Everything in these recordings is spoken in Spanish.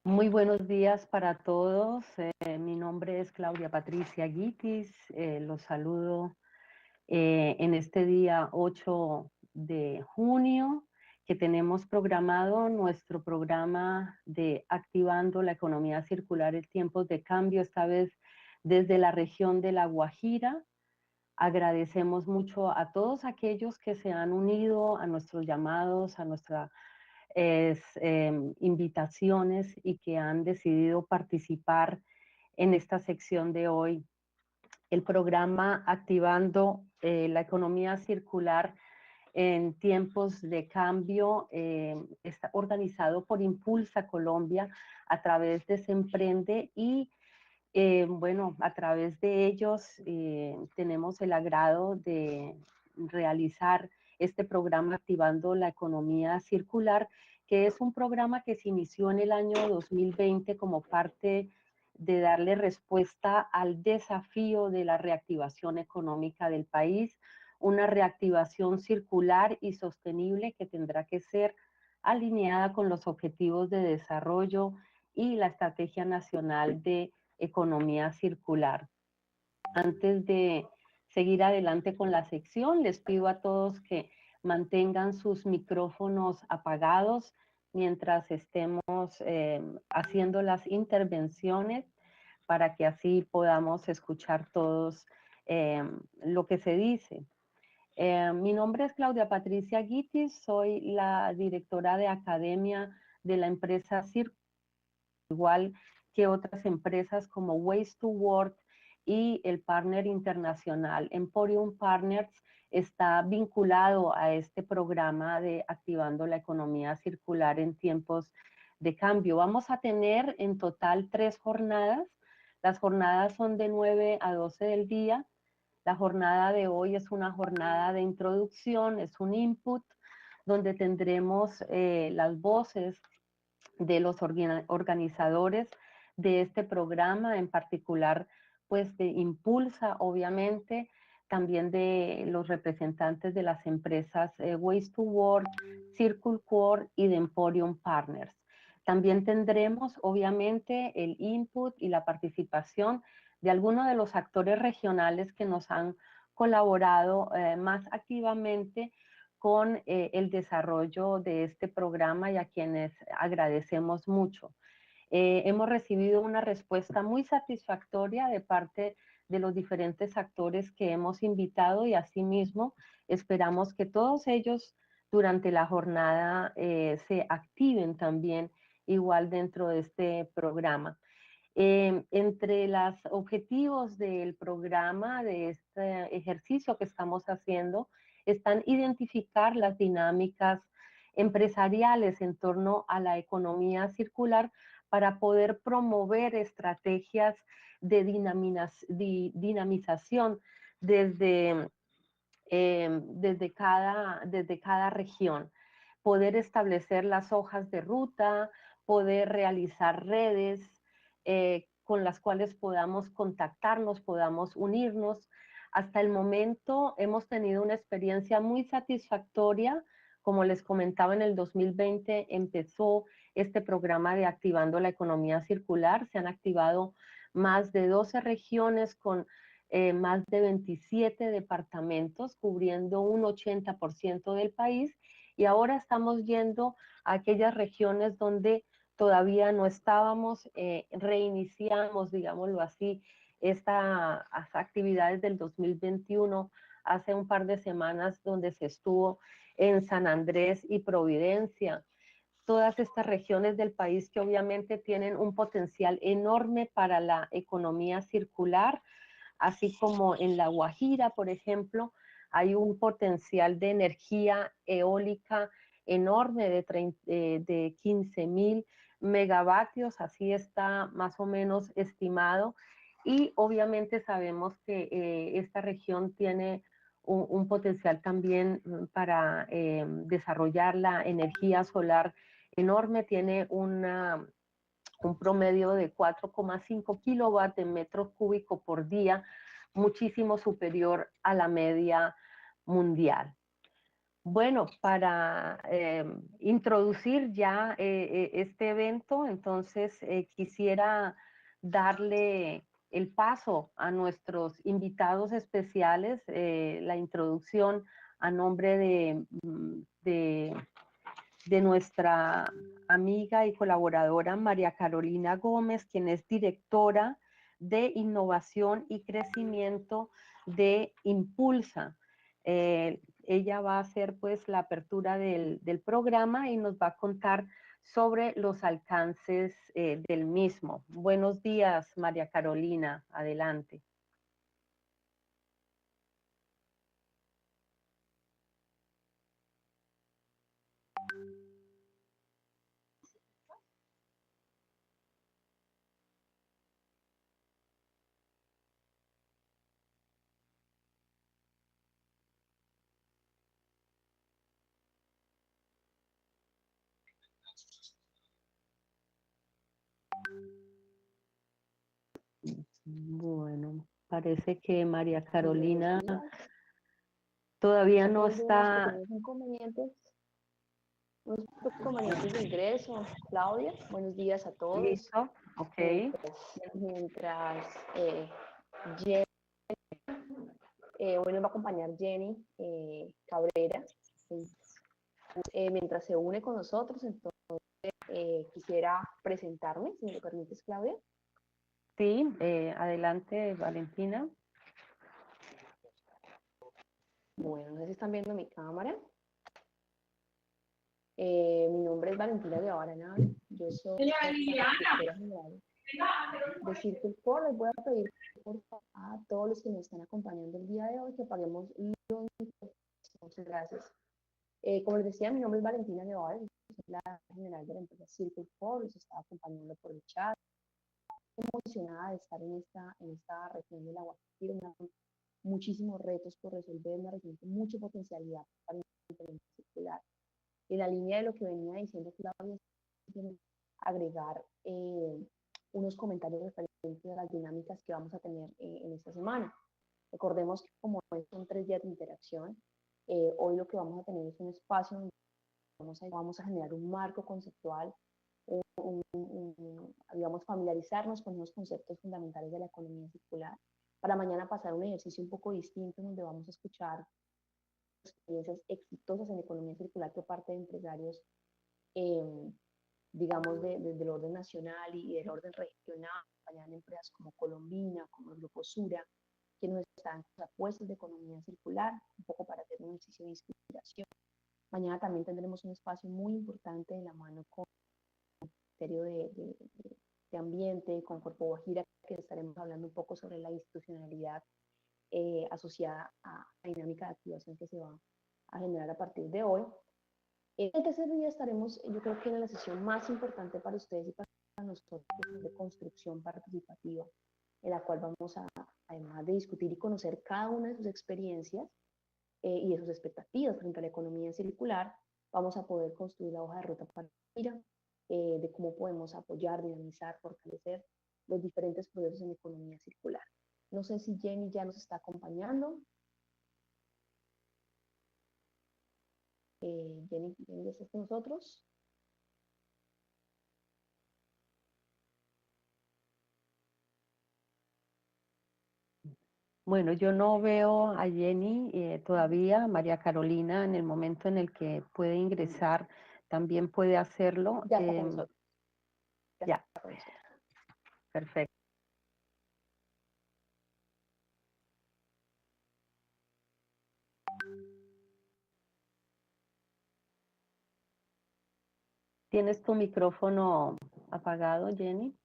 Muy buenos días para todos. Mi nombre es Claudia Patricia Guitis. Los saludo en este día 8 de junio, que tenemos programado nuestro programa de Activando la Economía Circular en Tiempos de Cambio, esta vez desde la región de La Guajira. Agradecemos mucho a todos aquellos que se han unido a nuestros llamados, a nuestra invitaciones y que han decidido participar en esta sección de hoy. El programa Activando la Economía Circular en Tiempos de Cambio está organizado por Impulsa Colombia a través de Semprende y bueno, a través de ellos tenemos el agrado de realizar este programa Activando la Economía Circular, que es un programa que se inició en el año 2020 como parte de darle respuesta al desafío de la reactivación económica del país, una reactivación circular y sostenible que tendrá que ser alineada con los objetivos de desarrollo y la Estrategia Nacional de Economía Circular. Antes de seguir adelante con la sección, les pido a todos que mantengan sus micrófonos apagados mientras estemos haciendo las intervenciones para que así podamos escuchar todos lo que se dice. Mi nombre es Claudia Patricia Guitis, soy la directora de academia de la empresa Circular, igual que otras empresas como Waste to Work y el partner internacional Emporium Partners está vinculado a este programa de Activando la Economía Circular en Tiempos de Cambio. Vamos a tener en total 3 jornadas. Las jornadas son de 9 a 12 del día. La jornada de hoy es una jornada de introducción, es un input, donde tendremos las voces de los organizadores de este programa, en particular, pues de Impulsa, obviamente, también de los representantes de las empresas Waste to Work, Circle Core y de Emporium Partners. También tendremos, obviamente, el input y la participación de algunos de los actores regionales que nos han colaborado más activamente con el desarrollo de este programa y a quienes agradecemos mucho. Hemos recibido una respuesta muy satisfactoria de parte de los diferentes actores que hemos invitado y asimismo esperamos que todos ellos durante la jornada se activen también igual dentro de este programa. Entre los objetivos del programa, de este ejercicio que estamos haciendo, están identificar las dinámicas empresariales en torno a la economía circular para poder promover estrategias de dinamización desde, desde cada región, poder establecer las hojas de ruta, poder realizar redes con las cuales podamos contactarnos, podamos unirnos. Hasta el momento hemos tenido una experiencia muy satisfactoria. Como les comentaba, en el 2020 empezó este programa de Activando la Economía Circular. Se han activado más de 12 regiones con más de 27 departamentos, cubriendo un 80% del país. Y ahora estamos yendo a aquellas regiones donde todavía no estábamos, reiniciamos, digámoslo así, estas actividades del 2021 hace un par de semanas donde se estuvo en San Andrés y Providencia. Todas estas regiones del país que obviamente tienen un potencial enorme para la economía circular, así como en La Guajira, por ejemplo, hay un potencial de energía eólica enorme de 15.000 megavatios, así está más o menos estimado, y obviamente sabemos que esta región tiene un potencial también para desarrollar la energía solar enorme, tiene un promedio de 4,5 kilowatts de metro cúbico por día, muchísimo superior a la media mundial. Bueno, para introducir ya este evento, entonces quisiera darle el paso a nuestros invitados especiales, la introducción a nombre de nuestra amiga y colaboradora María Carolina Gómez, quien es directora de Innovación y Crecimiento de Impulsa. Ella va a hacer pues la apertura del programa y nos va a contar sobre los alcances del mismo. Buenos días, María Carolina, adelante. Bueno, parece que María Carolina todavía no está. Unos inconvenientes de ingreso. Claudia, buenos días a todos. Listo, ok. Mientras Jenny, hoy nos va a acompañar Jenny Cabrera, mientras se une con nosotros, entonces quisiera presentarme, si me lo permites, Claudia. Sí, adelante, Valentina. Bueno, no sé si están viendo mi cámara. Mi nombre es Valentina Guevara Nave. Yo soy la directora general de Circle 4. Les voy a pedir por favor a todos los que nos están acompañando el día de hoy que apaguemos los micrófonos. Muchas gracias. Como les decía, mi nombre es Valentina Guevara, soy la general de la empresa Circle 4. Los estaba acompañando por el chat. Emocionada de estar en esta región de la Guajira, muchísimos retos por resolver, una región con mucha potencialidad para la inteligencia circular. En la línea de lo que venía diciendo Claudia, agregar unos comentarios referentes a las dinámicas que vamos a tener en esta semana. Recordemos que como son 3 días de interacción, hoy lo que vamos a tener es un espacio donde vamos a generar un marco conceptual, digamos, familiarizarnos con los conceptos fundamentales de la economía circular, para mañana pasar un ejercicio un poco distinto donde vamos a escuchar experiencias exitosas en economía circular por parte de empresarios, digamos, del orden nacional y del orden regional, allá en empresas como Colombina, como el Grupo Sura, que nos están apuestas de economía circular, un poco para hacer un ejercicio de inspiración. Mañana también tendremos un espacio muy importante de la mano con el Ministerio de Ambiente, con Corpo Guajira, que estaremos hablando un poco sobre la institucionalidad asociada a la dinámica de activación que se va a generar a partir de hoy. El tercer día estaremos, yo creo que en la sesión más importante para ustedes y para nosotros, de construcción participativa, en la cual vamos a, además de discutir y conocer cada una de sus experiencias y de sus expectativas frente a la economía circular, vamos a poder construir la hoja de ruta para de cómo podemos apoyar, dinamizar, fortalecer los diferentes procesos en economía circular. No sé si Jenny ya nos está acompañando. Jenny, ¿ya estás con nosotros? Bueno, yo no veo a Jenny todavía, María Carolina, en el momento en el que puede ingresar, también puede hacerlo. Ya está con nosotros. Ya, está con nosotros. Perfecto. ¿Tienes tu micrófono apagado, Jenny?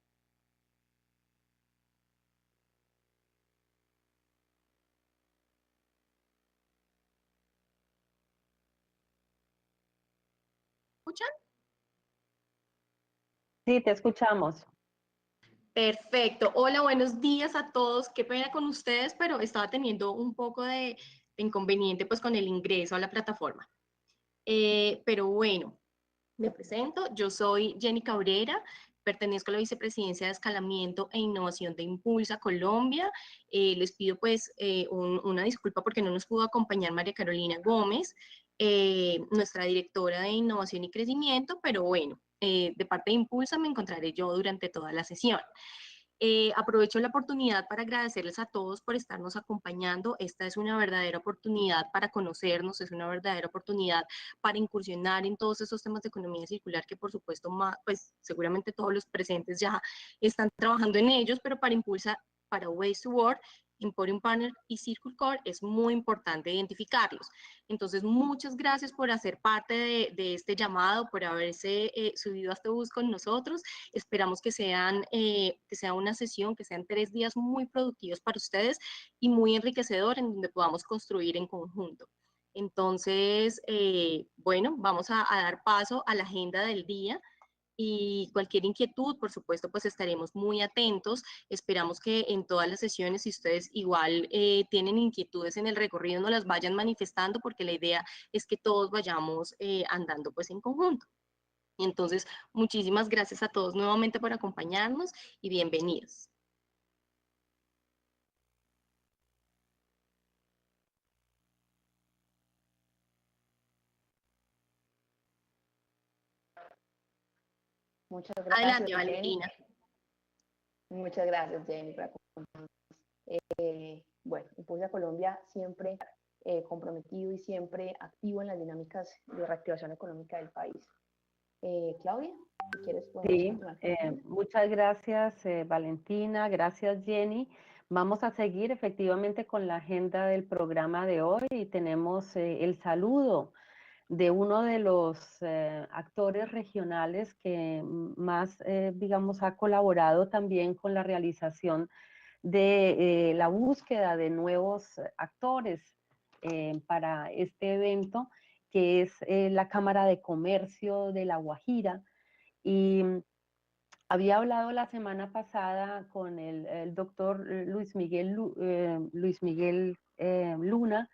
¿Escuchan? Sí, te escuchamos. Perfecto. Hola, buenos días a todos. Qué pena con ustedes, pero estaba teniendo un poco de inconveniente pues con el ingreso a la plataforma. Pero bueno, me presento. Yo soy Jenny Cabrera, pertenezco a la Vicepresidencia de Escalamiento e Innovación de Impulsa Colombia. Les pido pues una disculpa porque no nos pudo acompañar María Carolina Gómez. nuestra directora de Innovación y Crecimiento, pero bueno, de parte de Impulsa me encontraré yo durante toda la sesión. Aprovecho la oportunidad para agradecerles a todos por estarnos acompañando. Esta es una verdadera oportunidad para conocernos, es una verdadera oportunidad para incursionar en todos esos temas de economía circular que por supuesto, pues seguramente todos los presentes ya están trabajando en ellos, pero para Impulsa, para Waste to World, Emporium Partner y Circle Core es muy importante identificarlos. Entonces, muchas gracias por hacer parte de este llamado, por haberse subido a este bus con nosotros. Esperamos que sea una sesión, que sean 3 días muy productivos para ustedes y muy enriquecedor en donde podamos construir en conjunto. Entonces, bueno, vamos a dar paso a la agenda del día. Y cualquier inquietud, por supuesto, pues estaremos muy atentos. Esperamos que en todas las sesiones, si ustedes igual tienen inquietudes en el recorrido, nos las vayan manifestando, porque la idea es que todos vayamos andando pues en conjunto. Entonces, muchísimas gracias a todos nuevamente por acompañarnos y bienvenidos. Muchas gracias, Adelante, Valentina. Muchas gracias, Jenny, por acompañarnos. Bueno, Impulsa Colombia siempre comprometido y siempre activo en las dinámicas de reactivación económica del país. Claudia, si quieres podemos continuar. Muchas gracias, Valentina, gracias, Jenny. Vamos a seguir efectivamente con la agenda del programa de hoy y tenemos el saludo de uno de los actores regionales que más, digamos, ha colaborado también con la realización de la búsqueda de nuevos actores para este evento, que es la Cámara de Comercio de La Guajira. Y había hablado la semana pasada con el doctor Luis Miguel Luna,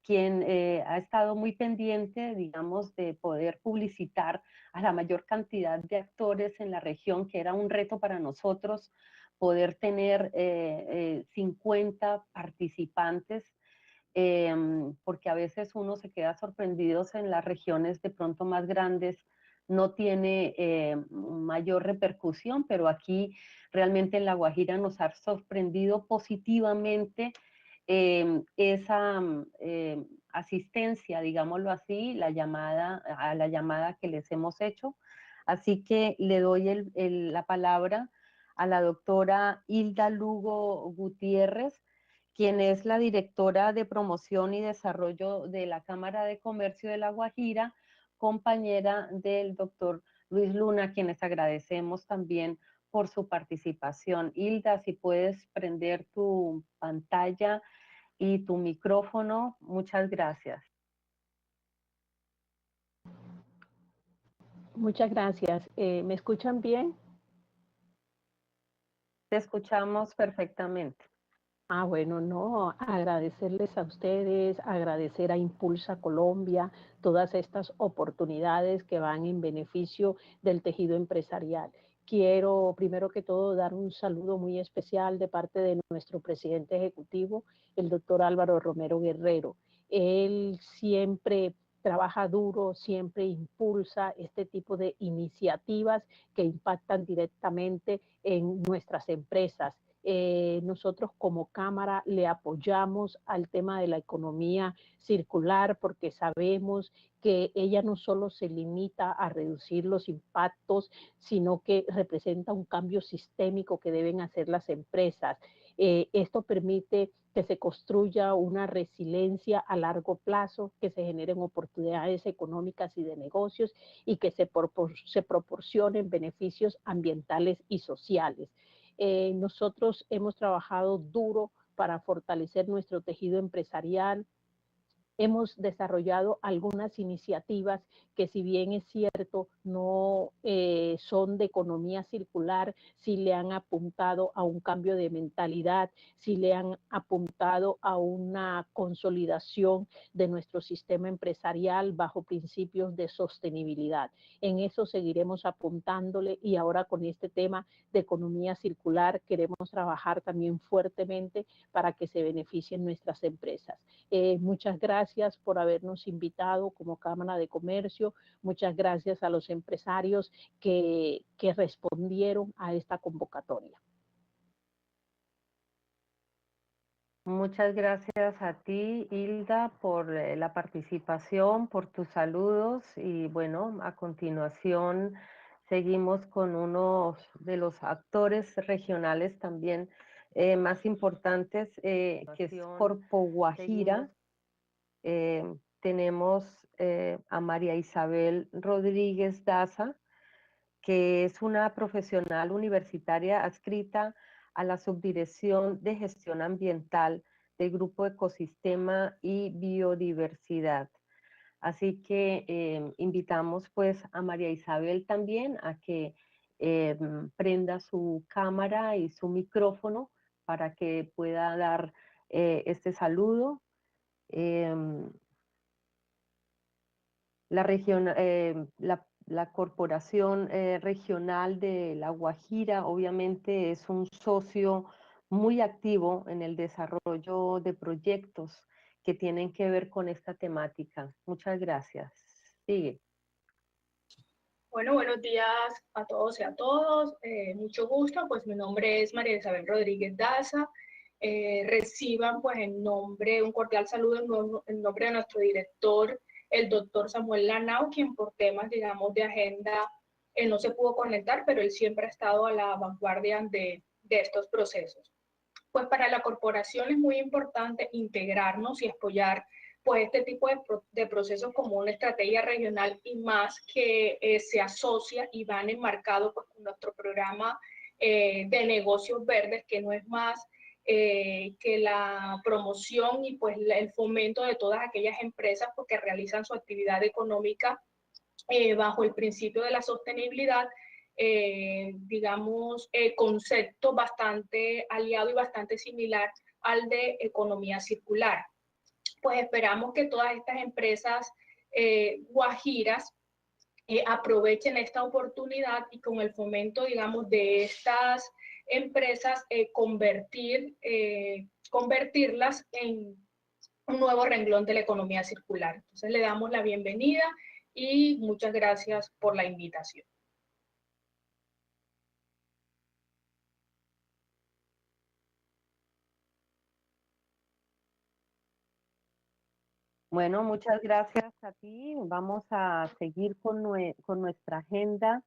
quien ha estado muy pendiente, digamos, de poder publicitar a la mayor cantidad de actores en la región, que era un reto para nosotros poder tener 50 participantes, porque a veces uno se queda sorprendido en las regiones de pronto más grandes, no tiene mayor repercusión, pero aquí realmente en La Guajira nos ha sorprendido positivamente esa asistencia, digámoslo así, la llamada que les hemos hecho. Así que le doy la palabra a la doctora Hilda Lugo Gutiérrez, quien es la directora de promoción y desarrollo de la Cámara de Comercio de La Guajira, compañera del doctor Luis Luna, quienes agradecemos también por su participación. Hilda, si puedes prender tu pantalla y tu micrófono, muchas gracias. Muchas gracias. ¿Me escuchan bien? Te escuchamos perfectamente. Bueno, no, agradecerles a ustedes, agradecer a Impulsa Colombia, todas estas oportunidades que van en beneficio del tejido empresarial. Quiero, primero que todo, dar un saludo muy especial de parte de nuestro presidente ejecutivo, el doctor Álvaro Romero Guerrero. Él siempre trabaja duro, siempre impulsa este tipo de iniciativas que impactan directamente en nuestras empresas. Nosotros como Cámara le apoyamos al tema de la economía circular porque sabemos que ella no solo se limita a reducir los impactos, sino que representa un cambio sistémico que deben hacer las empresas. Esto permite que se construya una resiliencia a largo plazo, que se generen oportunidades económicas y de negocios y que se proporcionen beneficios ambientales y sociales. Nosotros hemos trabajado duro para fortalecer nuestro tejido empresarial. Hemos desarrollado algunas iniciativas que, si bien es cierto, no son de economía circular, sí le han apuntado a un cambio de mentalidad, sí le han apuntado a una consolidación de nuestro sistema empresarial bajo principios de sostenibilidad. En eso seguiremos apuntándole, y ahora con este tema de economía circular queremos trabajar también fuertemente para que se beneficien nuestras empresas. Muchas gracias gracias por habernos invitado como Cámara de Comercio. Muchas gracias a los empresarios que respondieron a esta convocatoria. Muchas gracias a ti, Hilda, por la participación, por tus saludos y bueno, a continuación seguimos con uno de los actores regionales también más importantes, que es Corpo Guajira. Tenemos a María Isabel Rodríguez Daza, que es una profesional universitaria adscrita a la Subdirección de Gestión Ambiental del Grupo Ecosistema y Biodiversidad. Así que invitamos pues a María Isabel también a que prenda su cámara y su micrófono para que pueda dar este saludo. La Corporación Regional de La Guajira obviamente es un socio muy activo en el desarrollo de proyectos que tienen que ver con esta temática. Muchas gracias. Sigue. Bueno, buenos días a todos y a todos. Mucho gusto, pues mi nombre es María Isabel Rodríguez Daza. Reciban pues un cordial saludo en nombre de nuestro director, el doctor Samuel Lanao, quien por temas, digamos, de agenda no se pudo conectar, pero él siempre ha estado a la vanguardia de estos procesos. Pues para la corporación es muy importante integrarnos y apoyar pues este tipo de procesos como una estrategia regional y más que se asocia y van enmarcados pues, con nuestro programa de negocios verdes, que no es más que la promoción y pues el fomento de todas aquellas empresas pues, que realizan su actividad económica bajo el principio de la sostenibilidad, digamos, concepto bastante aliado y bastante similar al de economía circular. Pues esperamos que todas estas empresas guajiras aprovechen esta oportunidad y con el fomento, digamos, de estas empresas, convertirlas en un nuevo renglón de la economía circular. Entonces le damos la bienvenida y muchas gracias por la invitación. Bueno, muchas gracias a ti. Vamos a seguir con nuestra agenda,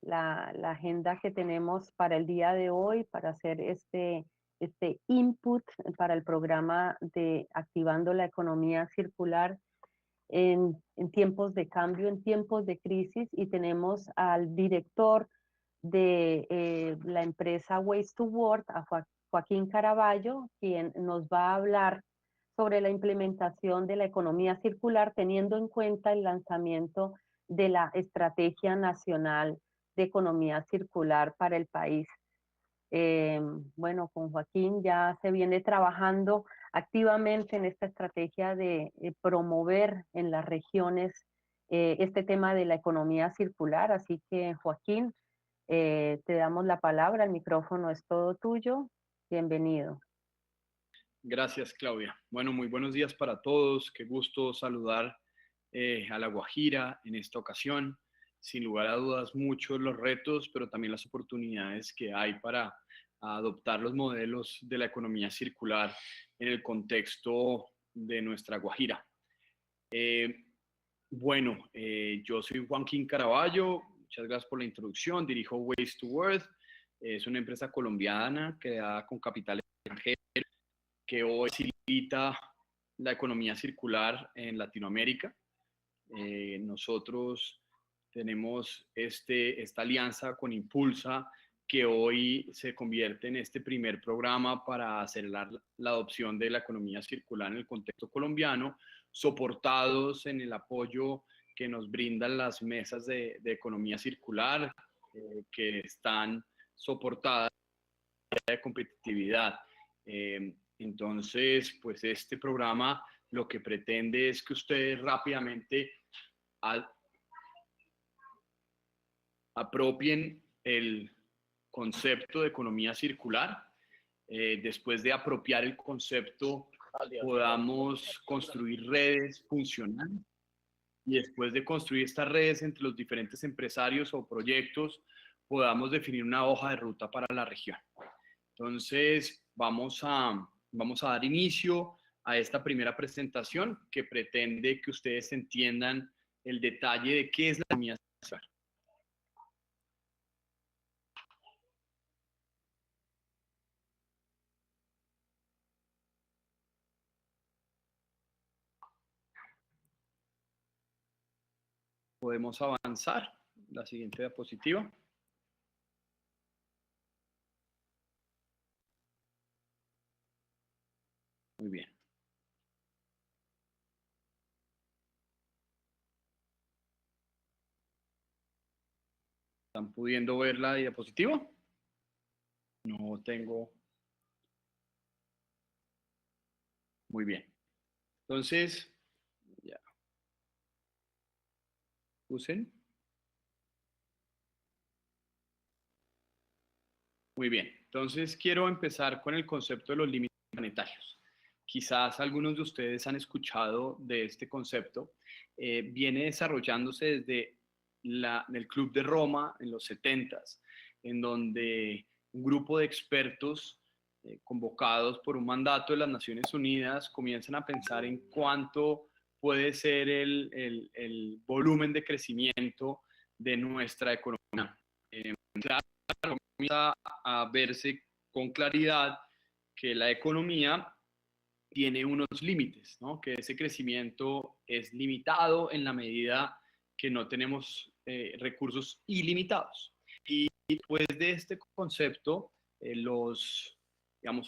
la agenda que tenemos para el día de hoy, para hacer este input para el programa de Activando la Economía Circular en tiempos de cambio, en tiempos de crisis, y tenemos al director de la empresa Waste to World, a Joaquín Caraballo, quien nos va a hablar sobre la implementación de la economía circular, teniendo en cuenta el lanzamiento de la Estrategia Nacional de Economía Circular para el país. Bueno, con Joaquín ya se viene trabajando activamente en esta estrategia de promover en las regiones este tema de la economía circular. Así que, Joaquín, te damos la palabra, el micrófono es todo tuyo. Bienvenido. Gracias, Claudia. Bueno, muy buenos días para todos. Qué gusto saludar a La Guajira en esta ocasión. Sin lugar a dudas, muchos los retos, pero también las oportunidades que hay para adoptar los modelos de la economía circular en el contexto de nuestra Guajira. Yo soy Joaquín Caraballo. Muchas gracias por la introducción. Dirijo Waste to World. Es una empresa colombiana creada con capital extranjero que hoy facilita la economía circular en Latinoamérica. Nosotros tenemos esta alianza con Impulsa, que hoy se convierte en este primer programa para acelerar la adopción de la economía circular en el contexto colombiano, soportados en el apoyo que nos brindan las mesas de economía circular, que están soportadas de competitividad. Entonces, pues este programa lo que pretende es que ustedes rápidamente apropien el concepto de economía circular. Después de apropiar el concepto podamos construir redes funcionales y después de construir estas redes entre los diferentes empresarios o proyectos, podamos definir una hoja de ruta para la región. Entonces, vamos a dar inicio a esta primera presentación que pretende que ustedes entiendan el detalle de qué es la economía circular. Podemos avanzar. La siguiente diapositiva. Muy bien. ¿Están pudiendo ver la diapositiva? No tengo. Muy bien. Entonces, ya. Usen. Muy bien. Entonces, quiero empezar con el concepto de los límites planetarios. Quizás algunos de ustedes han escuchado de este concepto. Viene desarrollándose desde el Club de Roma en los 70s, en donde un grupo de expertos convocados por un mandato de las Naciones Unidas comienzan a pensar en cuánto puede ser el volumen de crecimiento de nuestra economía. Claro, comienza a verse con claridad que la economía tiene unos límites, ¿no? Que ese crecimiento es limitado en la medida que no tenemos recursos ilimitados. Y después de este concepto, los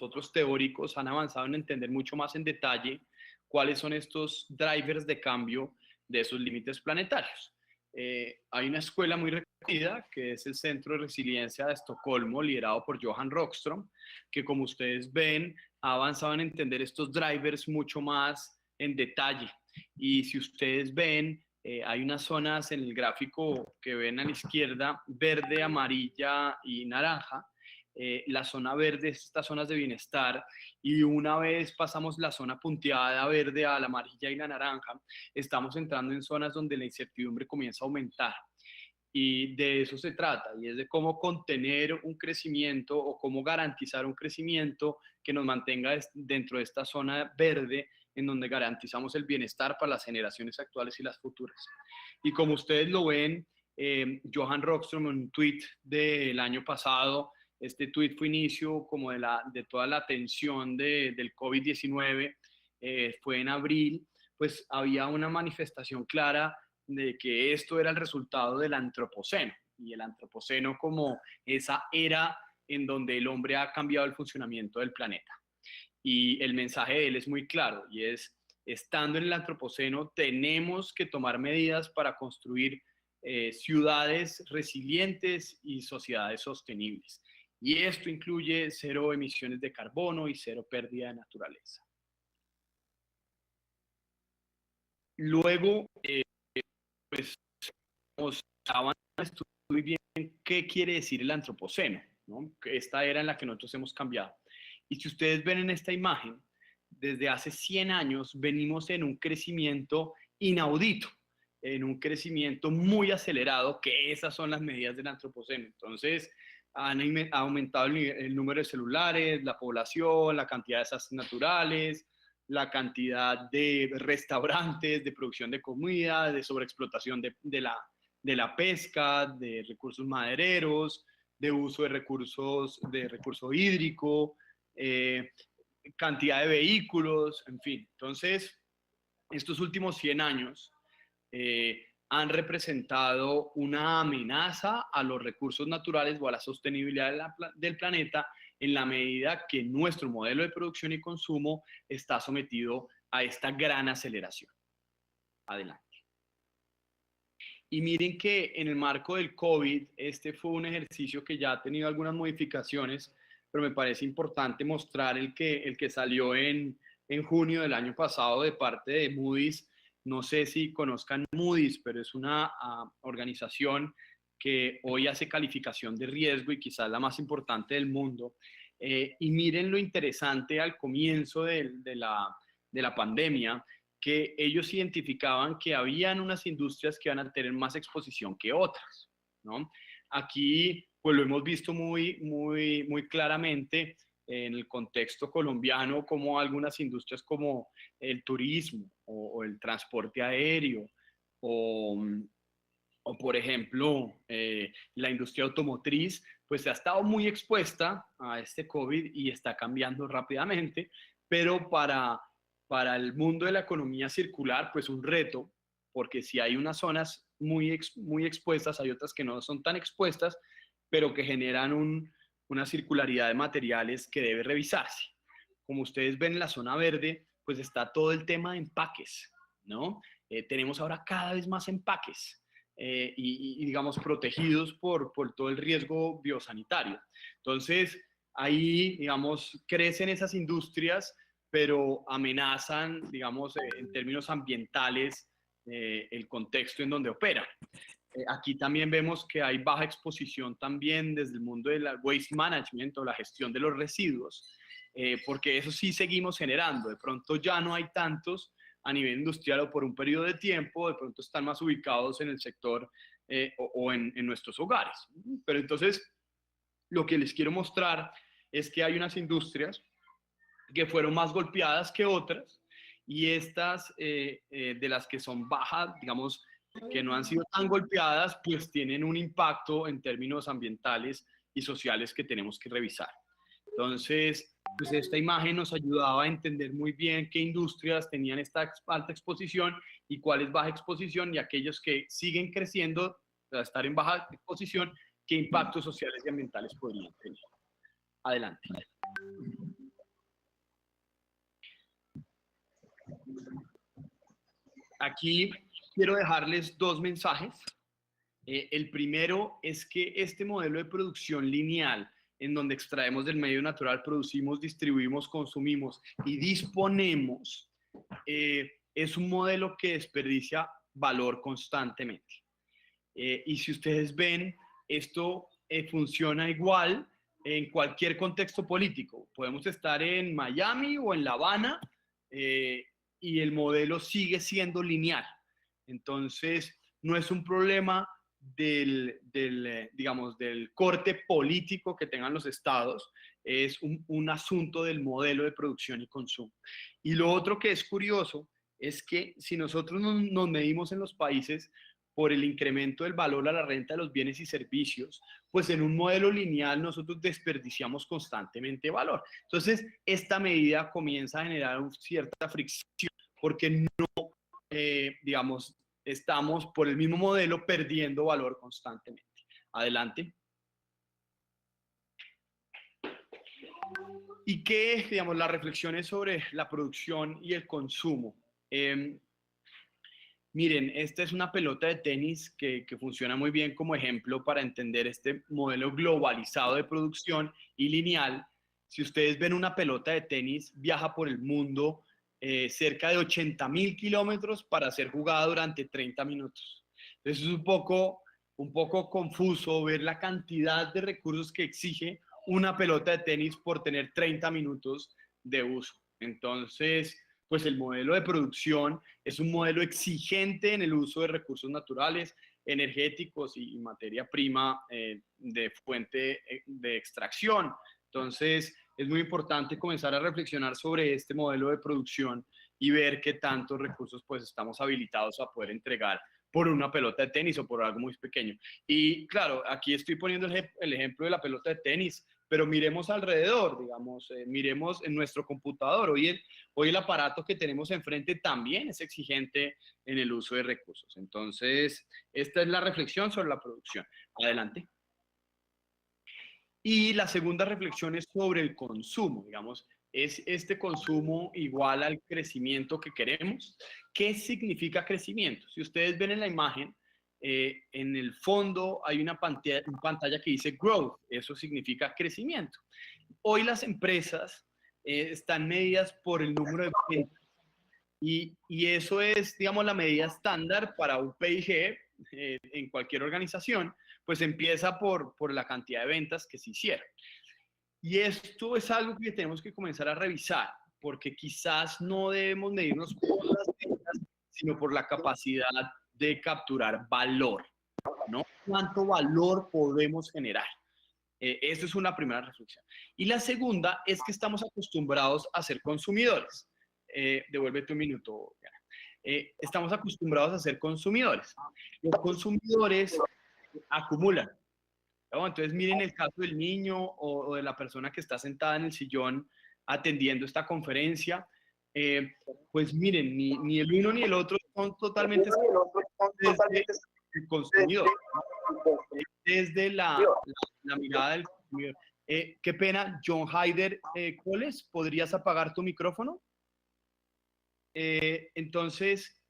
otros teóricos han avanzado en entender mucho más en detalle cuáles son estos drivers de cambio de esos límites planetarios. Hay una escuela muy reconocida que es el Centro de Resiliencia de Estocolmo, liderado por Johan Rockström, que como ustedes ven, ha avanzado en entender estos drivers mucho más en detalle. Y si ustedes ven, hay unas zonas en el gráfico que ven a la izquierda, verde, amarilla y naranja. La zona verde es estas zonas de bienestar, y una vez pasamos la zona punteada verde a la amarilla y la naranja, estamos entrando en zonas donde la incertidumbre comienza a aumentar. Y de eso se trata, y es de cómo contener un crecimiento o cómo garantizar un crecimiento que nos mantenga dentro de esta zona verde, en donde garantizamos el bienestar para las generaciones actuales y las futuras. Y como ustedes lo ven, Johan Rockström en un tweet del año pasado, este tweet fue inicio como de toda la tensión del COVID-19, fue en abril, pues había una manifestación clara de que esto era el resultado del antropoceno, y el antropoceno como esa era en donde el hombre ha cambiado el funcionamiento del planeta. Y el mensaje de él es muy claro, y es, estando en el antropoceno, tenemos que tomar medidas para construir ciudades resilientes y sociedades sostenibles. Y esto incluye cero emisiones de carbono y cero pérdida de naturaleza. Luego, pues, vamos a estudiar muy bien qué quiere decir el antropoceno, ¿no? Esta era en la que nosotros hemos cambiado. Y si ustedes ven en esta imagen, desde hace 100 años venimos en un crecimiento inaudito, en un crecimiento muy acelerado, que esas son las medidas del antropoceno. Entonces, ha aumentado el número de celulares, la población, la cantidad de desastres naturales, la cantidad de restaurantes, de producción de comida, de sobreexplotación de la pesca, de recursos madereros, de uso de recurso hídrico, cantidad de vehículos, en fin. Entonces, estos últimos 100 años han representado una amenaza a los recursos naturales o a la sostenibilidad del planeta, en la medida que nuestro modelo de producción y consumo está sometido a esta gran aceleración. Adelante. Y miren que en el marco del COVID, este fue un ejercicio que ya ha tenido algunas modificaciones, pero me parece importante mostrar el que salió en junio del año pasado de parte de Moody's. No sé si conozcan Moody's, pero es una organización que hoy hace calificación de riesgo y quizás la más importante del mundo. Y miren lo interesante al comienzo de la pandemia, que ellos identificaban que habían unas industrias que van a tener más exposición que otras, ¿no? Aquí, pues lo hemos visto muy claramente en el contexto colombiano, como algunas industrias como el turismo o el transporte aéreo o por ejemplo, la industria automotriz, pues ha estado muy expuesta a este COVID y está cambiando rápidamente, pero para el mundo de la economía circular, pues un reto, porque si hay unas zonas muy expuestas, hay otras que no son tan expuestas, pero que generan una circularidad de materiales que debe revisarse. Como ustedes ven en la zona verde, pues está todo el tema de empaques, ¿no? Tenemos ahora cada vez más empaques. Y digamos, protegidos por todo el riesgo biosanitario. Entonces, ahí, digamos, crecen esas industrias, pero amenazan, digamos, en términos ambientales, el contexto en donde operan. Aquí también vemos que hay baja exposición también desde el mundo del waste management o la gestión de los residuos, porque eso sí seguimos generando. De pronto ya no hay tantos a nivel industrial o por un periodo de tiempo, de pronto están más ubicados en el sector o en nuestros hogares. Pero entonces, lo que les quiero mostrar es que hay unas industrias que fueron más golpeadas que otras, y estas de las que son bajas, digamos, que no han sido tan golpeadas, pues tienen un impacto en términos ambientales y sociales que tenemos que revisar. Entonces, pues esta imagen nos ayudaba a entender muy bien qué industrias tenían esta alta exposición y cuál es baja exposición, y aquellos que siguen creciendo a estar en baja exposición, qué impactos sociales y ambientales podrían tener. Adelante. Aquí quiero dejarles dos mensajes. El primero es que este modelo de producción lineal, en donde extraemos del medio natural, producimos, distribuimos, consumimos y disponemos, es un modelo que desperdicia valor constantemente. Y si ustedes ven, esto funciona igual en cualquier contexto político. Podemos estar en Miami o en La Habana y el modelo sigue siendo lineal. Entonces, no es un problema digamos, del corte político que tengan los estados, es un asunto del modelo de producción y consumo. Y lo otro que es curioso es que si nosotros nos medimos en los países por el incremento del valor a la renta de los bienes y servicios, pues en un modelo lineal nosotros desperdiciamos constantemente valor. Entonces, esta medida comienza a generar cierta fricción porque no, digamos, estamos por el mismo modelo perdiendo valor constantemente. Adelante. ¿Y qué, digamos, las reflexiones sobre la producción y el consumo? Miren, esta es una pelota de tenis que funciona muy bien como ejemplo para entender este modelo globalizado de producción y lineal. Si ustedes ven una pelota de tenis, viaja por el mundo cerca de 80.000 kilómetros para ser jugada durante 30 minutos. Entonces es un poco confuso ver la cantidad de recursos que exige una pelota de tenis por tener 30 minutos de uso. Entonces, pues el modelo de producción es un modelo exigente en el uso de recursos naturales, energéticos y materia prima de fuente de extracción. Entonces, es muy importante comenzar a reflexionar sobre este modelo de producción y ver qué tantos recursos pues estamos habilitados a poder entregar por una pelota de tenis o por algo muy pequeño. Y claro, aquí estoy poniendo el ejemplo de la pelota de tenis, pero miremos alrededor, digamos, miremos en nuestro computador. Hoy el aparato que tenemos enfrente también es exigente en el uso de recursos. Entonces, esta es la reflexión sobre la producción. Adelante. Y la segunda reflexión es sobre el consumo, digamos, ¿es este consumo igual al crecimiento que queremos? ¿Qué significa crecimiento? Si ustedes ven en la imagen, en el fondo hay una pantalla que dice growth, eso significa crecimiento. Hoy las empresas están medidas por el número de ventas y eso es, digamos, la medida estándar para un PIG en cualquier organización, pues empieza por la cantidad de ventas que se hicieron. Y esto es algo que tenemos que comenzar a revisar, porque quizás no debemos medirnos por las ventas, sino por la capacidad de capturar valor, ¿no? ¿Cuánto valor podemos generar? Esa es una primera reflexión. Y la segunda es que estamos acostumbrados a ser consumidores. Devuélvete un minuto, Diana. Estamos acostumbrados a ser consumidores. Los consumidores acumulan, ¿no? Entonces miren el caso del niño o de la persona que está sentada en el sillón atendiendo esta conferencia. Pues miren, ni el uno ni el otro son totalmente desde el consumidor, ¿no? Desde la mirada del consumidor. Qué pena, John Haider Coles, ¿podrías apagar tu micrófono? Entonces,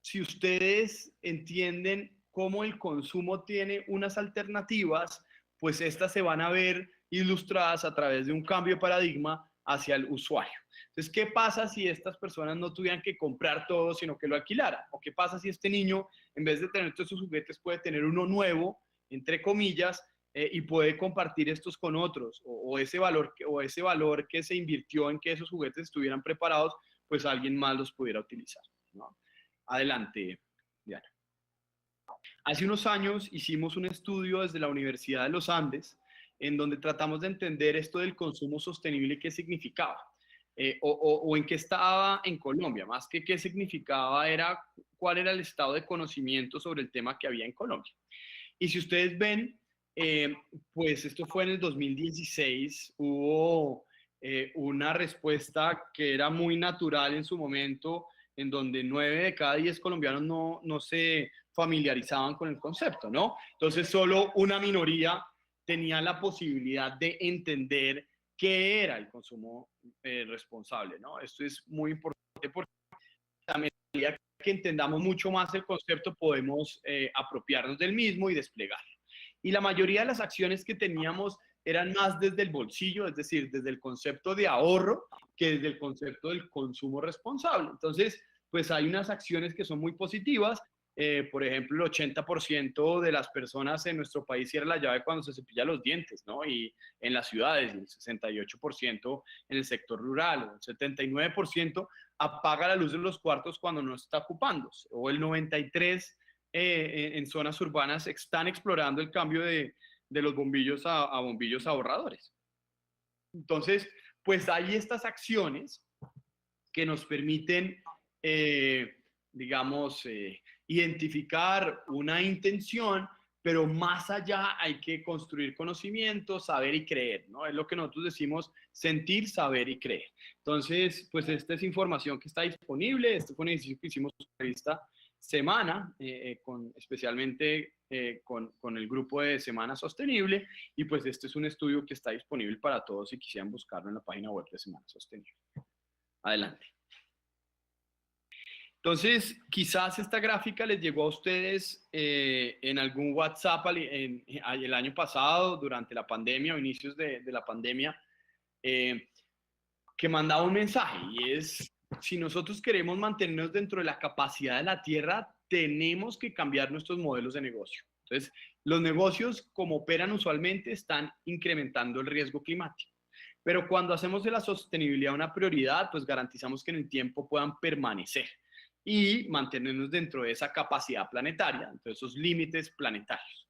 si ustedes entienden cómo el consumo tiene unas alternativas, pues estas se van a ver ilustradas a través de un cambio de paradigma hacia el usuario. Entonces, ¿qué pasa si estas personas no tuvieran que comprar todo, sino que lo alquilaran? ¿O qué pasa si este niño, en vez de tener todos sus juguetes, puede tener uno nuevo, entre comillas, y puede compartir estos con otros? O ese valor que se invirtió en que esos juguetes estuvieran preparados, pues alguien más los pudiera utilizar, ¿no? Adelante, Diana. Hace unos años hicimos un estudio desde la Universidad de los Andes, en donde tratamos de entender esto del consumo sostenible y qué significaba, o en qué estaba en Colombia, más que qué significaba, era cuál era el estado de conocimiento sobre el tema que había en Colombia. Y si ustedes ven, pues esto fue en el 2016, hubo una respuesta que era muy natural en su momento, en donde 9 de cada 10 colombianos no se familiarizaban con el concepto, ¿no? Entonces solo una minoría tenía la posibilidad de entender qué era el consumo responsable, ¿no? Esto es muy importante porque a medida que entendamos mucho más el concepto podemos apropiarnos del mismo y desplegarlo. Y la mayoría de las acciones que teníamos eran más desde el bolsillo, es decir, desde el concepto de ahorro que desde el concepto del consumo responsable. Entonces, pues hay unas acciones que son muy positivas. Por ejemplo, el 80% de las personas en nuestro país cierra la llave cuando se cepilla los dientes, ¿no? Y en las ciudades, el 68% en el sector rural, el 79% apaga la luz de los cuartos cuando no está ocupándose, o el 93% en zonas urbanas están explorando el cambio de los bombillos a bombillos ahorradores. Entonces, pues hay estas acciones que nos permiten, digamos, identificar una intención, pero más allá hay que construir conocimiento, saber y creer, ¿no? Es lo que nosotros decimos, sentir, saber y creer. Entonces, pues esta es información que está disponible. Este fue un ejercicio que hicimos en esta semana, especialmente con el grupo de Semana Sostenible, y pues este es un estudio que está disponible para todos si quisieran buscarlo en la página web de Semana Sostenible. Adelante. Entonces, quizás esta gráfica les llegó a ustedes en algún WhatsApp el año pasado, durante la pandemia o inicios de la pandemia, que mandaba un mensaje, y es: si nosotros queremos mantenernos dentro de la capacidad de la Tierra, tenemos que cambiar nuestros modelos de negocio. Entonces, los negocios, como operan usualmente, están incrementando el riesgo climático. Pero cuando hacemos de la sostenibilidad una prioridad, pues garantizamos que en el tiempo puedan permanecer y mantenernos dentro de esa capacidad planetaria, dentro de esos límites planetarios.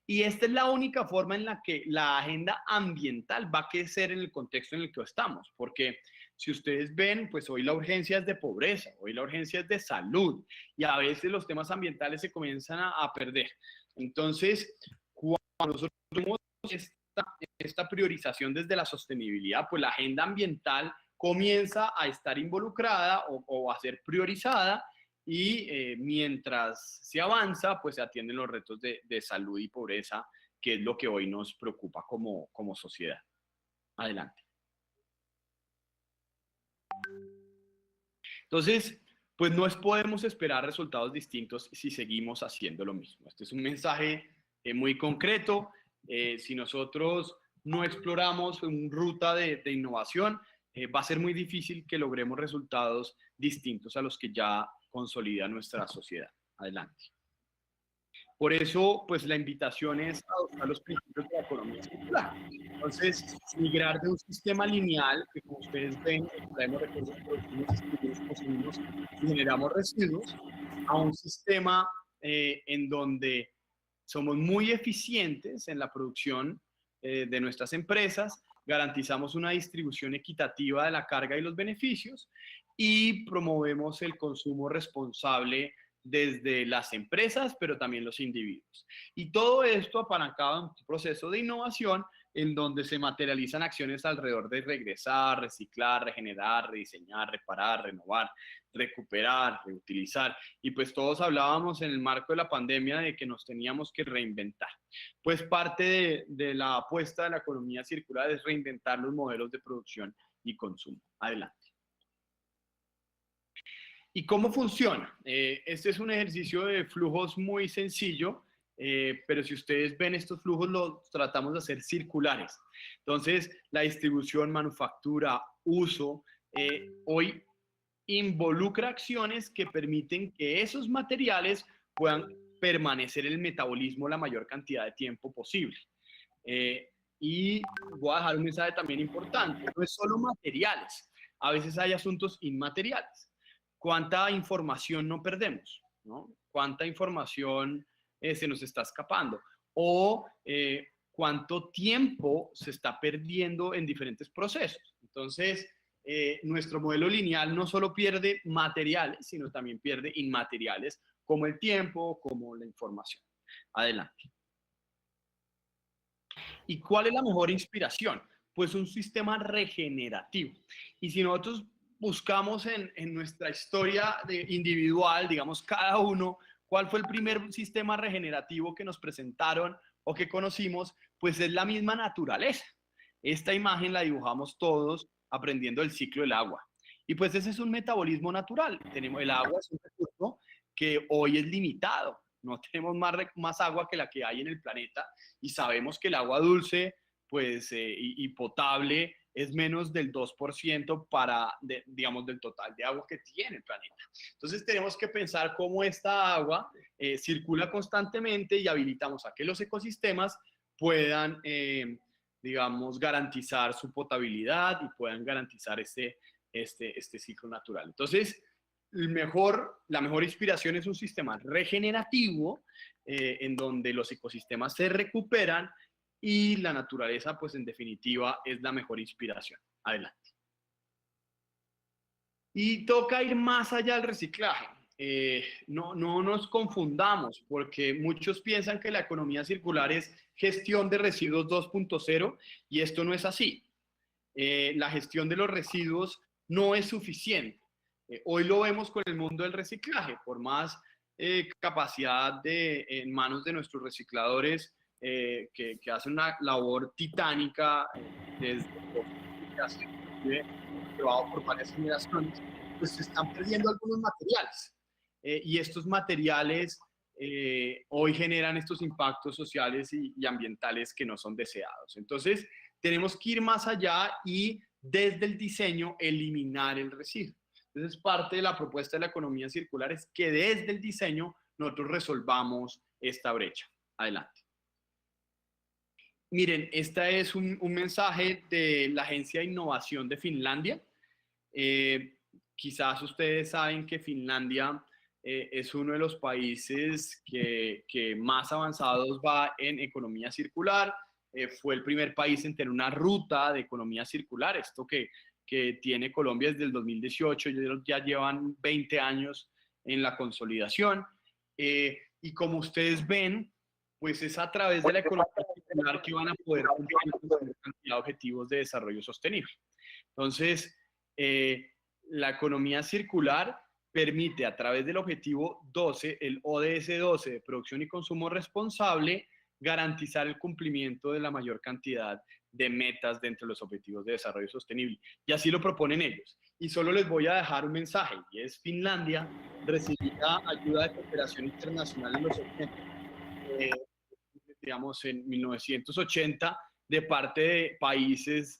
Y esta es la única forma en la que la agenda ambiental va a crecer en el contexto en el que estamos, porque si ustedes ven, pues hoy la urgencia es de pobreza, hoy la urgencia es de salud, y a veces los temas ambientales se comienzan a perder. Entonces, cuando nosotros tenemos esta priorización desde la sostenibilidad, pues la agenda ambiental comienza a estar involucrada o a ser priorizada, y mientras se avanza, pues se atienden los retos de salud y pobreza, que es lo que hoy nos preocupa como sociedad. Adelante. Entonces, pues no podemos esperar resultados distintos si seguimos haciendo lo mismo. Este es un mensaje muy concreto. Si nosotros no exploramos una ruta de innovación, va a ser muy difícil que logremos resultados distintos a los que ya consolida nuestra sociedad. Adelante. Por eso, pues la invitación es adoptar los principios de la economía circular. Entonces, migrar de un sistema lineal, que como ustedes ven, extraemos recursos, producimos, distribuimos, consumimos y generamos residuos, a un sistema en donde somos muy eficientes en la producción de nuestras empresas, garantizamos una distribución equitativa de la carga y los beneficios y promovemos el consumo responsable desde las empresas, pero también los individuos. Y todo esto apalancado en un proceso de innovación en donde se materializan acciones alrededor de regresar, reciclar, regenerar, rediseñar, reparar, renovar, recuperar, reutilizar. Y pues todos hablábamos en el marco de la pandemia de que nos teníamos que reinventar. Pues parte de la apuesta de la economía circular es reinventar los modelos de producción y consumo. Adelante. ¿Y cómo funciona? Este es un ejercicio de flujos muy sencillo, pero si ustedes ven estos flujos los tratamos de hacer circulares. Entonces, la distribución, manufactura, uso, hoy involucra acciones que permiten que esos materiales puedan permanecer en el metabolismo la mayor cantidad de tiempo posible. Y voy a dejar un mensaje también importante, no es solo materiales, a veces hay asuntos inmateriales. ¿Cuánta información no perdemos? ¿No? ¿Cuánta información se nos está escapando? O cuánto tiempo se está perdiendo en diferentes procesos. Entonces, nuestro modelo lineal no solo pierde materiales, sino también pierde inmateriales, como el tiempo, como la información. Adelante. ¿Y cuál es la mejor inspiración? Pues un sistema regenerativo. Y si nosotros buscamos en nuestra historia individual, digamos, cada uno, cuál fue el primer sistema regenerativo que nos presentaron o que conocimos, pues es la misma naturaleza. Esta imagen la dibujamos todos aprendiendo el ciclo del agua. Y pues ese es un metabolismo natural. Tenemos el agua, es un recurso que hoy es limitado. No tenemos más agua que la que hay en el planeta y sabemos que el agua dulce pues, y potable es menos del 2% digamos, del total de agua que tiene el planeta. Entonces tenemos que pensar cómo esta agua circula constantemente y habilitamos a que los ecosistemas puedan, digamos, garantizar su potabilidad y puedan garantizar este ciclo natural. Entonces, la mejor inspiración es un sistema regenerativo en donde los ecosistemas se recuperan y la naturaleza, pues en definitiva, es la mejor inspiración. Adelante. Y toca ir más allá del reciclaje. No nos confundamos, porque muchos piensan que la economía circular es gestión de residuos 2.0 y esto no es así. La gestión de los residuos no es suficiente. Hoy lo vemos con el mundo del reciclaje, por más capacidad en manos de nuestros recicladores que hacen una labor titánica desde que hacen llevado por varias generaciones, pues se están perdiendo algunos materiales. Y estos materiales hoy generan estos impactos sociales y ambientales que no son deseados. Entonces, tenemos que ir más allá y desde el diseño eliminar el residuo. Entonces, parte de la propuesta de la economía circular es que desde el diseño nosotros resolvamos esta brecha. Adelante. Miren, este es un mensaje de la Agencia de Innovación de Finlandia. Quizás ustedes saben que Finlandia es uno de los países que más avanzados va en economía circular. Fue el primer país en tener una ruta de economía circular. Esto que tiene Colombia desde el 2018, ya llevan 20 años en la consolidación. Y como ustedes ven, pues es a través de la economía circular que van a poder cumplir con la cantidad de objetivos de desarrollo sostenible. Entonces, la economía circular permite a través del objetivo 12, el ODS 12 de producción y consumo responsable, garantizar el cumplimiento de la mayor cantidad de metas dentro de los objetivos de desarrollo sostenible. Y así lo proponen ellos. Y solo les voy a dejar un mensaje, y es Finlandia recibirá ayuda de cooperación internacional en los 80, digamos en 1980, de parte de países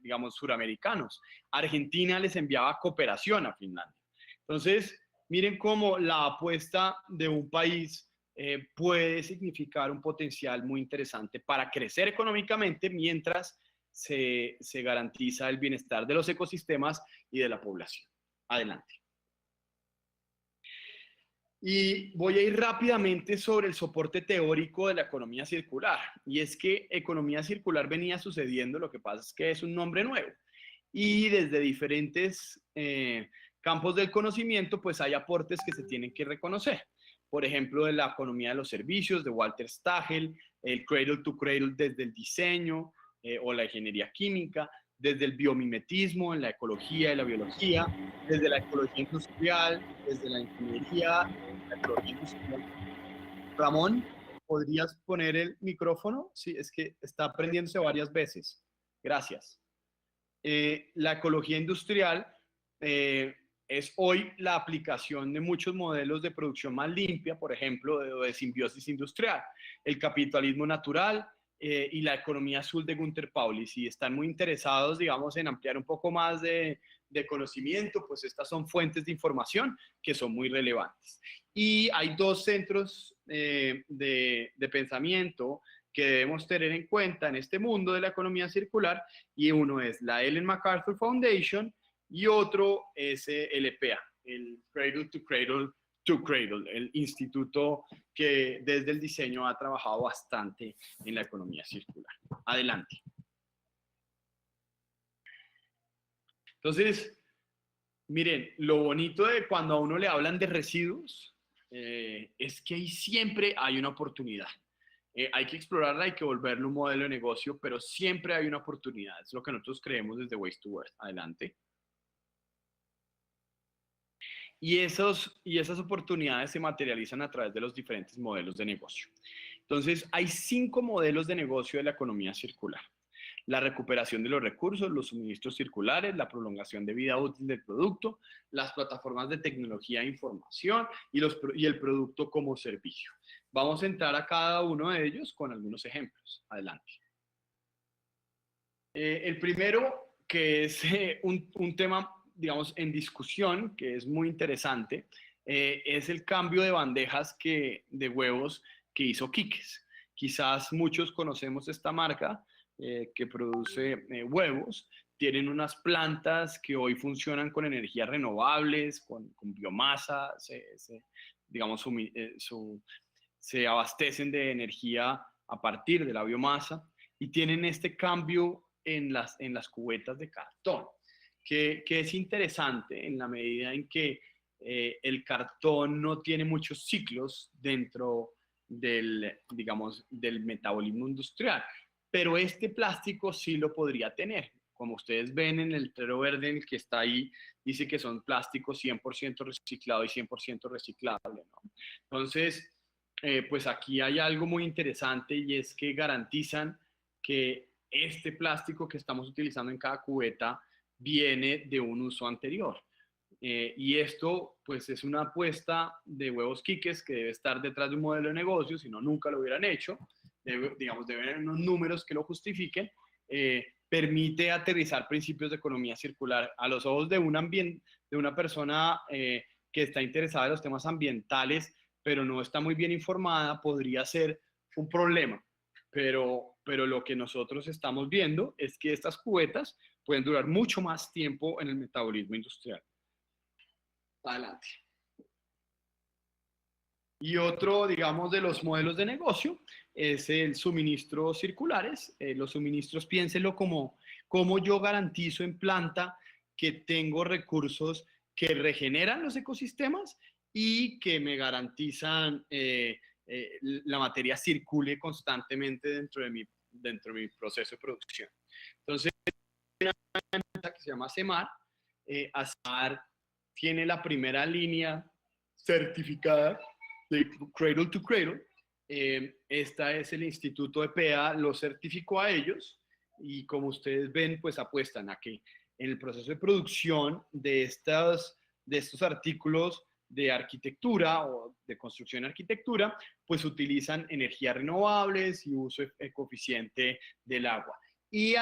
digamos, suramericanos. Argentina les enviaba cooperación a Finlandia. Entonces, miren cómo la apuesta de un país puede significar un potencial muy interesante para crecer económicamente mientras se garantiza el bienestar de los ecosistemas y de la población. Adelante. Y voy a ir rápidamente sobre el soporte teórico de la economía circular. Y es que economía circular venía sucediendo, lo que pasa es que es un nombre nuevo. Y desde diferentes campos del conocimiento, pues hay aportes que se tienen que reconocer. Por ejemplo, de la economía de los servicios, de Walter Stagel, el cradle to cradle desde el diseño o la ingeniería química, desde el biomimetismo en la ecología y la biología, desde la ecología industrial, desde la ingeniería, la ecología industrial. Ramón, ¿podrías poner el micrófono? Sí, es que está prendiéndose varias veces. Gracias. La ecología industrial es hoy la aplicación de muchos modelos de producción más limpia, por ejemplo, de simbiosis industrial, el capitalismo natural y la economía azul de Gunther Pauli. Si están muy interesados, digamos, en ampliar un poco más de conocimiento, pues estas son fuentes de información que son muy relevantes. Y hay dos centros de pensamiento que debemos tener en cuenta en este mundo de la economía circular, y uno es la Ellen MacArthur Foundation y otro es el EPA, el Cradle to Cradle, el instituto que desde el diseño ha trabajado bastante en la economía circular. Adelante. Entonces, miren, lo bonito de cuando a uno le hablan de residuos es que ahí siempre hay una oportunidad. Hay que explorarla, hay que volverlo un modelo de negocio, pero siempre hay una oportunidad. Es lo que nosotros creemos desde Waste to Worth. Adelante. Y esas oportunidades se materializan a través de los diferentes modelos de negocio. Entonces, hay 5 modelos de negocio de la economía circular. La recuperación de los recursos, los suministros circulares, la prolongación de vida útil del producto, las plataformas de tecnología e información y el producto como servicio. Vamos a entrar a cada uno de ellos con algunos ejemplos. Adelante. El primero, que es un tema, digamos, en discusión, que es muy interesante, es el cambio de bandejas de huevos que hizo Quiques. Quizás muchos conocemos esta marca que produce huevos. Tienen unas plantas que hoy funcionan con energías renovables, con biomasa, digamos, se abastecen de energía a partir de la biomasa y tienen este cambio en las cubetas de cartón, que es interesante en la medida en que el cartón no tiene muchos ciclos dentro digamos, del metabolismo industrial, pero este plástico sí lo podría tener. Como ustedes ven en el letrero verde en el que está ahí, dice que son plásticos 100% reciclado y 100% reciclable, ¿no? Entonces, pues aquí hay algo muy interesante y es que garantizan que este plástico que estamos utilizando en cada cubeta viene de un uso anterior. Y esto pues es una apuesta de Huevos Quiques que debe estar detrás de un modelo de negocio, si no nunca lo hubieran hecho. Digamos, deben haber unos números que lo justifiquen. Permite aterrizar principios de economía circular a los ojos de una persona que está interesada en los temas ambientales, pero no está muy bien informada, podría ser un problema. Pero lo que nosotros estamos viendo es que estas cubetas pueden durar mucho más tiempo en el metabolismo industrial. Adelante. Y otro, digamos, de los modelos de negocio es el suministro circulares. Los suministros, piénsenlo como yo garantizo en planta que tengo recursos que regeneran los ecosistemas y que me garantizan la materia circule constantemente dentro de mi proceso de producción. Entonces, hay una empresa que se llama Semar. Semar tiene la primera línea certificada de Cradle to Cradle. Esta es el Instituto EPA, lo certificó a ellos y como ustedes ven, pues apuestan a que en el proceso de producción de estos artículos de arquitectura o de construcción de arquitectura, pues utilizan energías renovables y uso ecoeficiente del agua. Y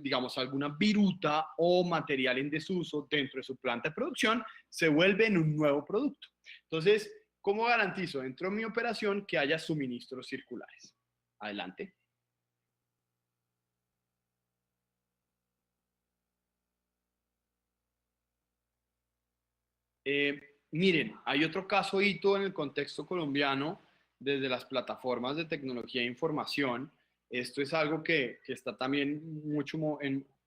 digamos, alguna viruta o material en desuso dentro de su planta de producción se vuelve en un nuevo producto. Entonces, ¿Cómo garantizo dentro de mi operación que haya suministros circulares? Adelante. Miren, hay otro caso hito en el contexto colombiano desde las plataformas de tecnología e información. Esto es algo que está también mucho,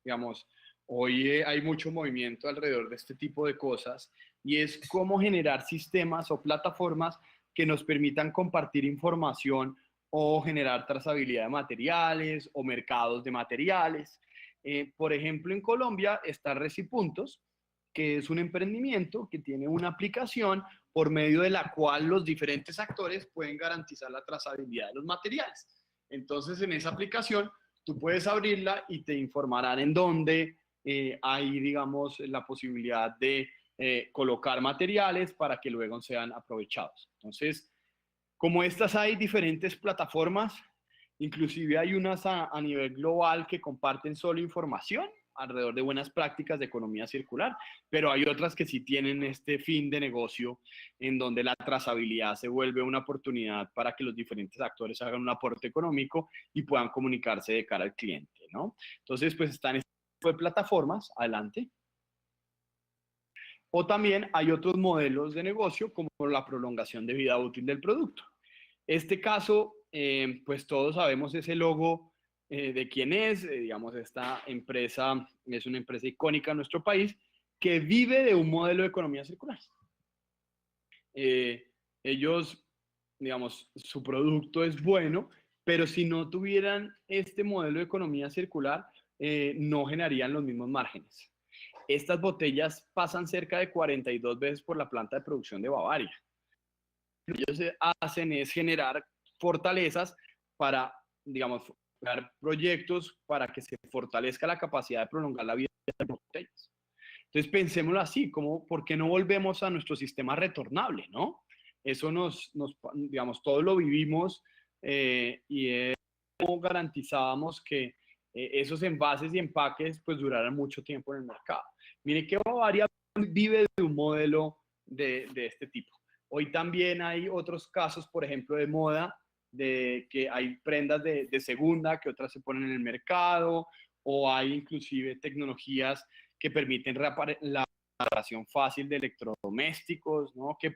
digamos, hoy hay mucho movimiento alrededor de este tipo de cosas y es cómo generar sistemas o plataformas que nos permitan compartir información o generar trazabilidad de materiales o mercados de materiales. Por ejemplo, en Colombia está Recipuntos, que es un emprendimiento que tiene una aplicación por medio de la cual los diferentes actores pueden garantizar la trazabilidad de los materiales. Entonces, en esa aplicación, tú puedes abrirla y te informarán en dónde hay, digamos, la posibilidad de colocar materiales para que luego sean aprovechados. Entonces, como estas hay diferentes plataformas, inclusive hay unas a nivel global que comparten solo información alrededor de buenas prácticas de economía circular, pero hay otras que sí tienen este fin de negocio en donde la trazabilidad se vuelve una oportunidad para que los diferentes actores hagan un aporte económico y puedan comunicarse de cara al cliente, ¿no? Entonces, pues están este tipo de plataformas, adelante. O también hay otros modelos de negocio como la prolongación de vida útil del producto. Este caso, pues todos sabemos ese logo de quién es, digamos, esta empresa es una empresa icónica en nuestro país que vive de un modelo de economía circular. Ellos, digamos, su producto es bueno, pero si no tuvieran este modelo de economía circular, no generarían los mismos márgenes. Estas botellas pasan cerca de 42 veces por la planta de producción de Bavaria. Lo que ellos hacen es generar fortalezas para, digamos, crear proyectos para que se fortalezca la capacidad de prolongar la vida de las botellas. Entonces pensémoslo así, como, ¿por qué no volvemos a nuestro sistema retornable, no? Eso digamos, todos lo vivimos y cómo garantizábamos que esos envases y empaques pues duraran mucho tiempo en el mercado. Mire que Bavaria vive de un modelo de este tipo. Hoy también hay otros casos, por ejemplo, de moda, de que hay prendas de segunda que otras se ponen en el mercado, o hay inclusive tecnologías que permiten la reparación fácil de electrodomésticos, ¿no? Que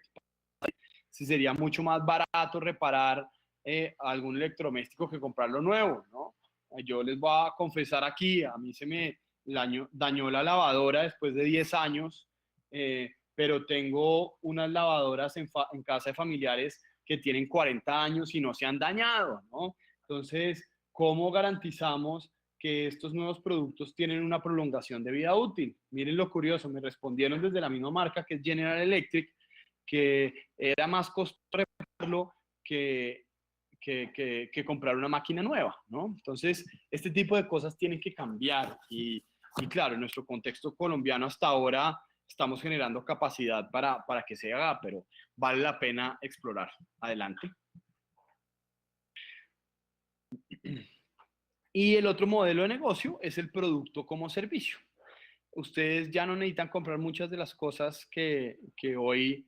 si sería mucho más barato reparar algún electrodoméstico que comprarlo nuevo, ¿no? Yo les voy a confesar aquí, a mí se me dañó la lavadora después de 10 años, pero tengo unas lavadoras en casa de familiares que tienen 40 años y no se han dañado, ¿no? Entonces, ¿cómo garantizamos que estos nuevos productos tienen una prolongación de vida útil? Miren lo curioso, me respondieron desde la misma marca que es General Electric, que era más costoso repararlo que comprar una máquina nueva, ¿no? Entonces, este tipo de cosas tienen que cambiar y claro, en nuestro contexto colombiano hasta ahora estamos generando capacidad para que se haga, pero vale la pena explorar. Adelante. Y el otro modelo de negocio es el producto como servicio. Ustedes ya no necesitan comprar muchas de las cosas que hoy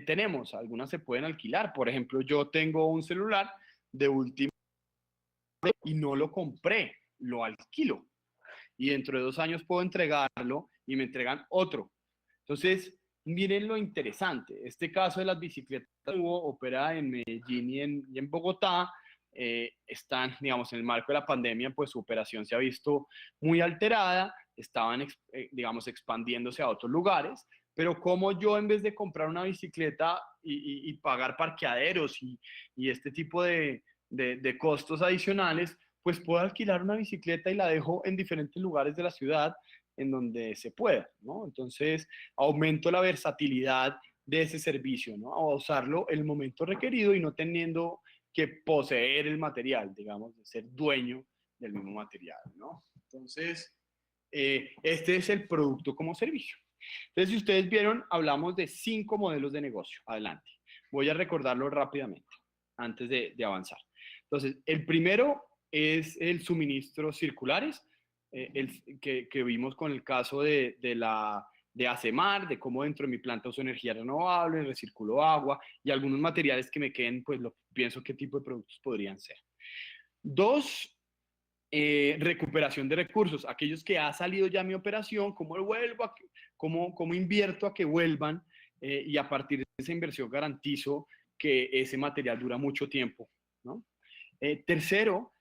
tenemos. Algunas se pueden alquilar. Por ejemplo, yo tengo un celular de última y no lo compré, lo alquilo. Y dentro de 2 años puedo entregarlo y me entregan otro. Entonces, miren lo interesante. Este caso de las bicicletas opera en Medellín y en Bogotá. Están, digamos, en el marco de la pandemia, pues su operación se ha visto muy alterada. Estaban, digamos, expandiéndose a otros lugares. Pero como yo, en vez de comprar una bicicleta y pagar parqueaderos y este tipo de costos adicionales, pues puedo alquilar una bicicleta y la dejo en diferentes lugares de la ciudad en donde se pueda, ¿no? Entonces, aumento la versatilidad de ese servicio, ¿no? A usarlo en el momento requerido y no teniendo que poseer el material, digamos, de ser dueño del mismo material, ¿no? Entonces, este es el producto como servicio. Entonces, si ustedes vieron, hablamos de 5 modelos de negocio. Adelante. Voy a recordarlo rápidamente antes de avanzar. Entonces, el primero es el suministro circulares, que vimos con el caso de la de ACEMAR, de cómo dentro de mi planta uso energía renovable, recirculo agua y algunos materiales que me queden, pues pienso qué tipo de productos podrían ser. 2, recuperación de recursos, aquellos que ha salido ya mi operación, cómo vuelvo, cómo invierto a que vuelvan y a partir de esa inversión garantizo que ese material dura mucho tiempo, ¿no? Tercero,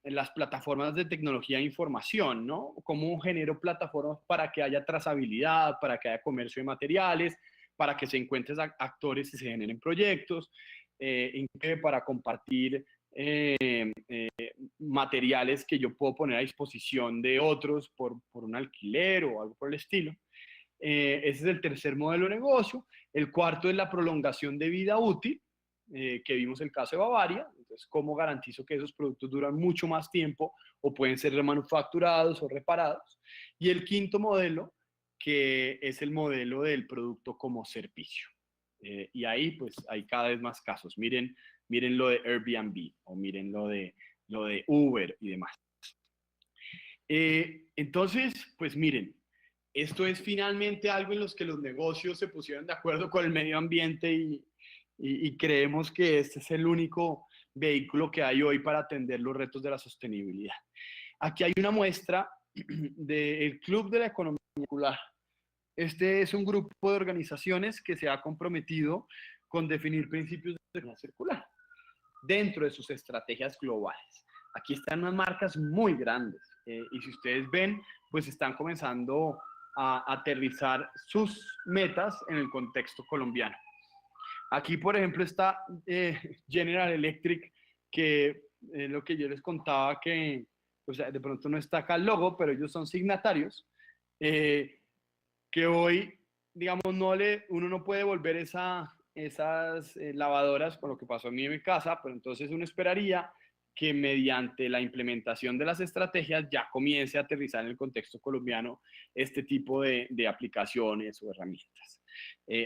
las plataformas de tecnología de información, ¿no? Cómo genero plataformas para que haya trazabilidad, para que haya comercio de materiales, para que se encuentren actores y se generen proyectos, para compartir materiales que yo puedo poner a disposición de otros por un alquiler o algo por el estilo. Ese es el tercer modelo de negocio. El cuarto es la prolongación de vida útil, que vimos el caso de Bavaria. Entonces, ¿cómo garantizo que esos productos duran mucho más tiempo o pueden ser remanufacturados o reparados? Y el quinto modelo, que es el modelo del producto como servicio. Y ahí, pues, hay cada vez más casos. Miren lo de Airbnb o miren lo de Uber y demás. Entonces, pues miren, esto es finalmente algo en los que los negocios se pusieron de acuerdo con el medio ambiente y creemos que este es el único vehículo que hay hoy para atender los retos de la sostenibilidad. Aquí hay una muestra del Club de la Economía Circular. Este es un grupo de organizaciones que se ha comprometido con definir principios de economía circular dentro de sus estrategias globales. Aquí están unas marcas muy grandes y si ustedes ven, pues están comenzando a aterrizar sus metas en el contexto colombiano. Aquí, por ejemplo, está General Electric, que lo que yo les contaba que, o sea, de pronto no está acá el logo, pero ellos son signatarios, que hoy, digamos, uno no puede volver esas lavadoras con lo que pasó a mí en mi casa, pero entonces uno esperaría que mediante la implementación de las estrategias ya comience a aterrizar en el contexto colombiano este tipo de aplicaciones o herramientas.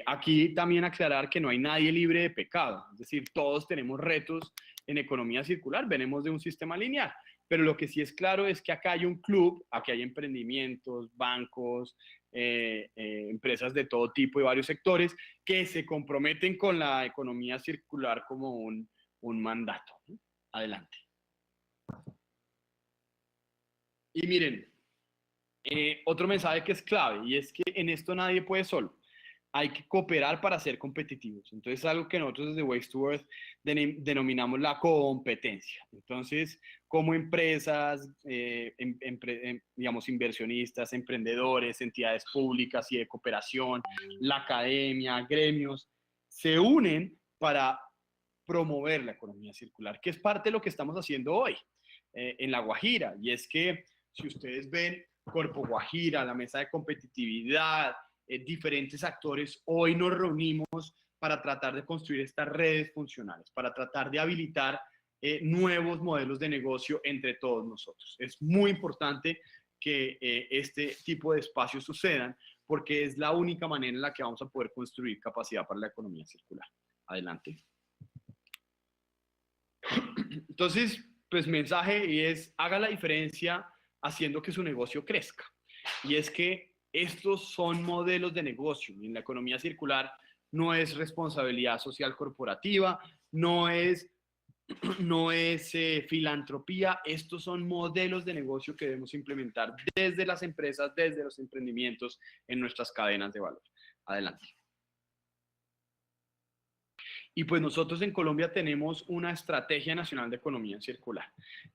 Aquí también aclarar que no hay nadie libre de pecado, es decir, todos tenemos retos en economía circular, venimos de un sistema lineal, pero lo que sí es claro es que acá hay un club, aquí hay emprendimientos, bancos, empresas de todo tipo y varios sectores que se comprometen con la economía circular como un mandato. Adelante. Y miren, otro mensaje que es clave y es que en esto nadie puede solo. Hay que cooperar para ser competitivos. Entonces, algo que nosotros desde Waste to Earth denominamos la competencia. Entonces, como empresas, digamos, inversionistas, emprendedores, entidades públicas y de cooperación, la academia, gremios, se unen para promover la economía circular, que es parte de lo que estamos haciendo hoy en La Guajira. Y es que, si ustedes ven Corpo Guajira, la mesa de competitividad, diferentes actores, hoy nos reunimos para tratar de construir estas redes funcionales, para tratar de habilitar nuevos modelos de negocio entre todos nosotros. Es muy importante que este tipo de espacios sucedan porque es la única manera en la que vamos a poder construir capacidad para la economía circular. Adelante. Entonces, pues mensaje y es, haga la diferencia haciendo que su negocio crezca. Y es que estos son modelos de negocio. Y en la economía circular no es responsabilidad social corporativa, no es filantropía. Estos son modelos de negocio que debemos implementar desde las empresas, desde los emprendimientos en nuestras cadenas de valor. Adelante. Y pues nosotros en Colombia tenemos una estrategia nacional de economía circular.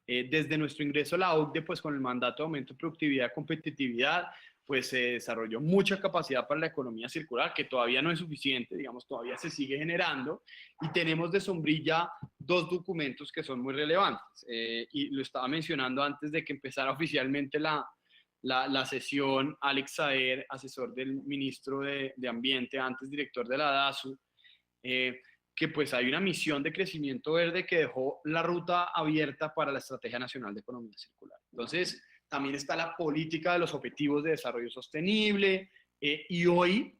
Desde nuestro ingreso a la OCDE, pues con el mandato de aumento de productividad y competitividad, pues se desarrolló mucha capacidad para la economía circular, que todavía no es suficiente, digamos, todavía se sigue generando. Y tenemos de sombrilla dos documentos que son muy relevantes. Y lo estaba mencionando antes de que empezara oficialmente la sesión, Alex Saer, asesor del ministro de Ambiente, antes director de la DASU, que pues hay una misión de crecimiento verde que dejó la ruta abierta para la Estrategia Nacional de Economía Circular. Entonces, también está la política de los Objetivos de Desarrollo Sostenible y hoy,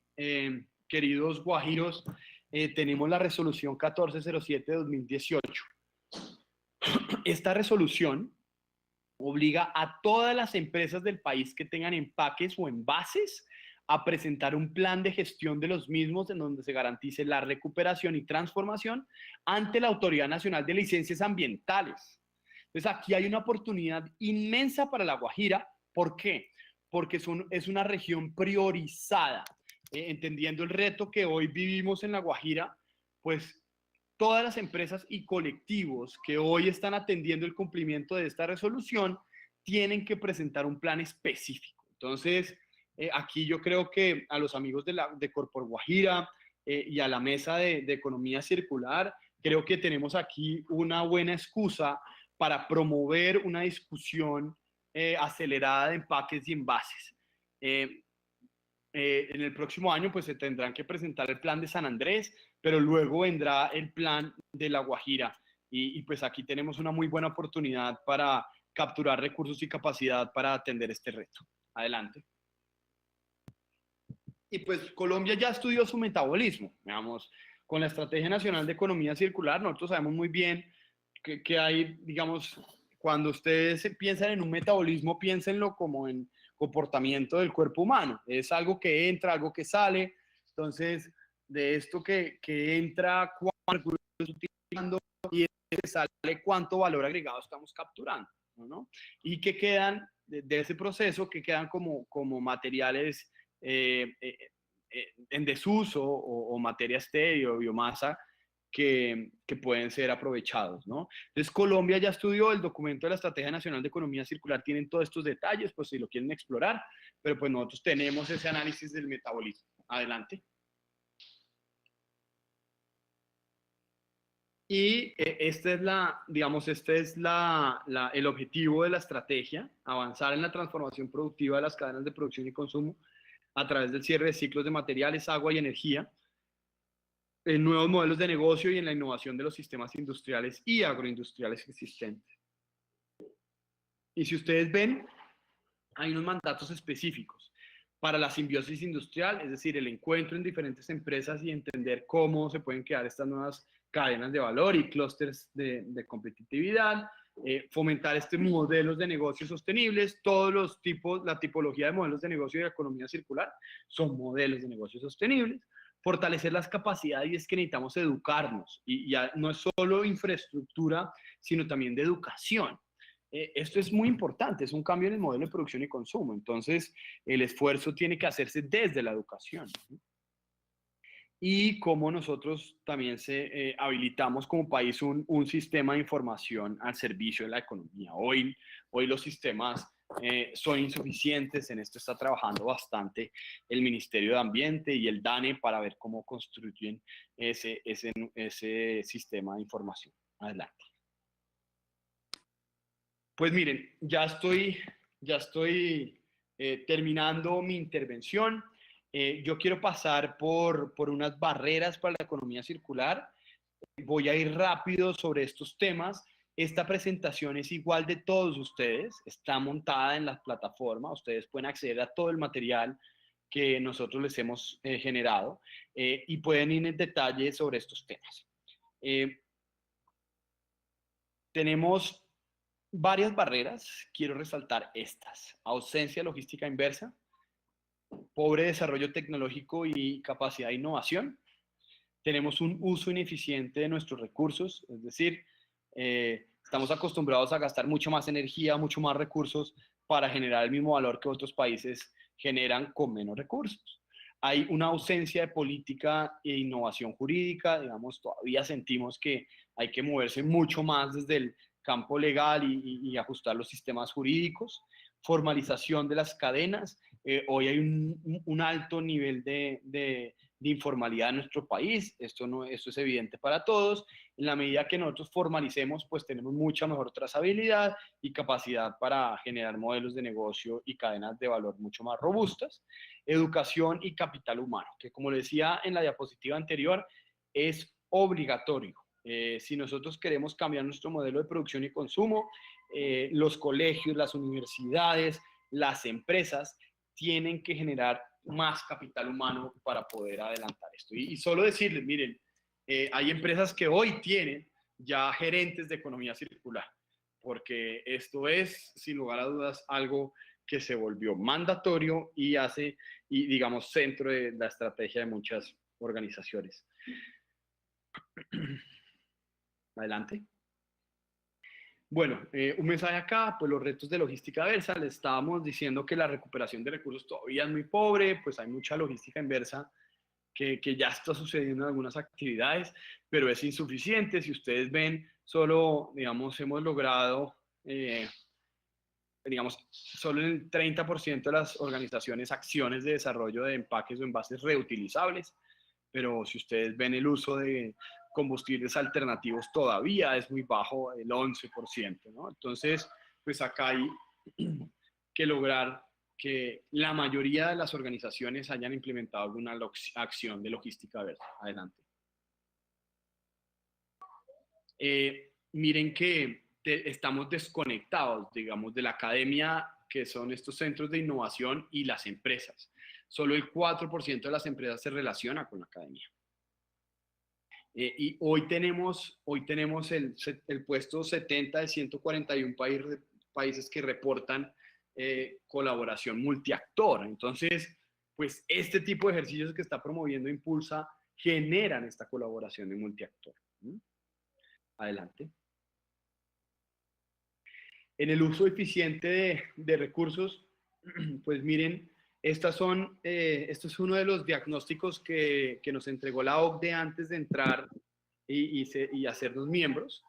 queridos guajiros, tenemos la resolución 1407 de 2018. Esta resolución obliga a todas las empresas del país que tengan empaques o envases a presentar un plan de gestión de los mismos en donde se garantice la recuperación y transformación ante la Autoridad Nacional de Licencias Ambientales. Entonces aquí hay una oportunidad inmensa para La Guajira. ¿Por qué? Porque es una región priorizada. Entendiendo el reto que hoy vivimos en La Guajira, pues todas las empresas y colectivos que hoy están atendiendo el cumplimiento de esta resolución tienen que presentar un plan específico. Entonces, aquí yo creo que a los amigos de Corpor Guajira y a la mesa de economía circular, creo que tenemos aquí una buena excusa para promover una discusión acelerada de empaques y envases. En el próximo año pues se tendrán que presentar el plan de San Andrés, pero luego vendrá el plan de La Guajira y pues aquí tenemos una muy buena oportunidad para capturar recursos y capacidad para atender este reto. Adelante. Y pues Colombia ya estudió su metabolismo, digamos, con la Estrategia Nacional de Economía Circular. Nosotros sabemos muy bien que hay, digamos, cuando ustedes piensan en un metabolismo, piénsenlo como en comportamiento del cuerpo humano. Es algo que entra, algo que sale. Entonces, de esto que entra, cuánto recursos utilizando y de que sale, cuánto valor agregado estamos capturando, ¿no? Y que quedan de ese proceso, que quedan como materiales en desuso o materia estéril o biomasa que pueden ser aprovechados, ¿no? Entonces, Colombia ya estudió el documento de la Estrategia Nacional de Economía Circular, tienen todos estos detalles, pues si lo quieren explorar, pero pues nosotros tenemos ese análisis del metabolismo. Adelante. Y este es el objetivo de la estrategia, avanzar en la transformación productiva de las cadenas de producción y consumo a través del cierre de ciclos de materiales, agua y energía, en nuevos modelos de negocio y en la innovación de los sistemas industriales y agroindustriales existentes. Y si ustedes ven, hay unos mandatos específicos para la simbiosis industrial, es decir, el encuentro en diferentes empresas y entender cómo se pueden crear estas nuevas cadenas de valor y clústeres de competitividad, fomentar modelos de negocios sostenibles. Todos los tipos, la tipología de modelos de negocio y de economía circular son modelos de negocio sostenibles. Fortalecer las capacidades, y es que necesitamos educarnos, y ya no es solo infraestructura, sino también de educación. Esto es muy importante, es un cambio en el modelo de producción y consumo, entonces el esfuerzo tiene que hacerse desde la educación. Y cómo nosotros también habilitamos como país un sistema de información al servicio de la economía. Hoy los sistemas son insuficientes, en esto está trabajando bastante el Ministerio de Ambiente y el DANE para ver cómo construyen ese sistema de información. Adelante. Pues miren, ya estoy terminando mi intervención. Yo quiero pasar por unas barreras para la economía circular. Voy a ir rápido sobre estos temas. Esta presentación es igual de todos ustedes, está montada en la plataforma. Ustedes pueden acceder a todo el material que nosotros les hemos generado y pueden ir en detalle sobre estos temas. Tenemos varias barreras, quiero resaltar estas: ausencia de logística inversa, pobre desarrollo tecnológico y capacidad de innovación. Tenemos un uso ineficiente de nuestros recursos, es decir, estamos acostumbrados a gastar mucho más energía, mucho más recursos para generar el mismo valor que otros países generan con menos recursos. Hay una ausencia de política e innovación jurídica, digamos, todavía sentimos que hay que moverse mucho más desde el campo legal y ajustar los sistemas jurídicos. Formalización de las cadenas. Hoy hay un alto nivel de informalidad en nuestro país. Esto es evidente para todos. En la medida que nosotros formalicemos, pues tenemos mucha mejor trazabilidad y capacidad para generar modelos de negocio y cadenas de valor mucho más robustas. Educación y capital humano, que como le decía en la diapositiva anterior, es obligatorio. Si nosotros queremos cambiar nuestro modelo de producción y consumo, los colegios, las universidades, las empresas tienen que generar más capital humano para poder adelantar esto. Y solo decirles, miren, hay empresas que hoy tienen ya gerentes de economía circular, porque esto es, sin lugar a dudas, algo que se volvió mandatorio y digamos, centro de la estrategia de muchas organizaciones. Adelante. Bueno, un mensaje acá, pues los retos de logística inversa. Le estábamos diciendo que la recuperación de recursos todavía es muy pobre, pues hay mucha logística inversa que ya está sucediendo en algunas actividades, pero es insuficiente. Si ustedes ven, solo, digamos, hemos logrado, digamos, solo en el 30% de las organizaciones acciones de desarrollo de empaques o envases reutilizables, pero si ustedes ven el uso de combustibles alternativos todavía es muy bajo, el 11%, ¿no? Entonces, pues acá hay que lograr que la mayoría de las organizaciones hayan implementado alguna acción de logística inversa. Adelante. Miren que estamos desconectados, digamos, de la academia, que son estos centros de innovación, y las empresas. Solo el 4% de las empresas se relaciona con la academia. Y hoy tenemos el puesto 70 de 141 países que reportan colaboración multiactor. Entonces, pues este tipo de ejercicios que está promoviendo Impulsa generan esta colaboración de multiactor. Adelante. En el uso eficiente de recursos, pues miren, esto es uno de los diagnósticos que nos entregó la OCDE antes de entrar y hacernos miembros.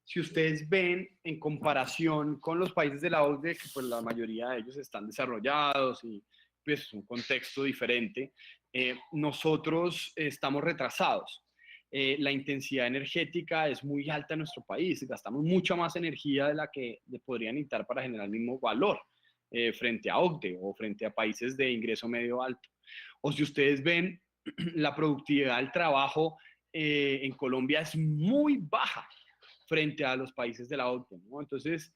Si ustedes ven, en comparación con los países de la OCDE, que pues la mayoría de ellos están desarrollados y pues es un contexto diferente, nosotros estamos retrasados. La intensidad energética es muy alta en nuestro país, gastamos mucha más energía de la que podrían necesitar para generar el mismo valor frente a OCDE o frente a países de ingreso medio alto. O si ustedes ven, la productividad del trabajo en Colombia es muy baja frente a los países de la OCDE, ¿no? Entonces,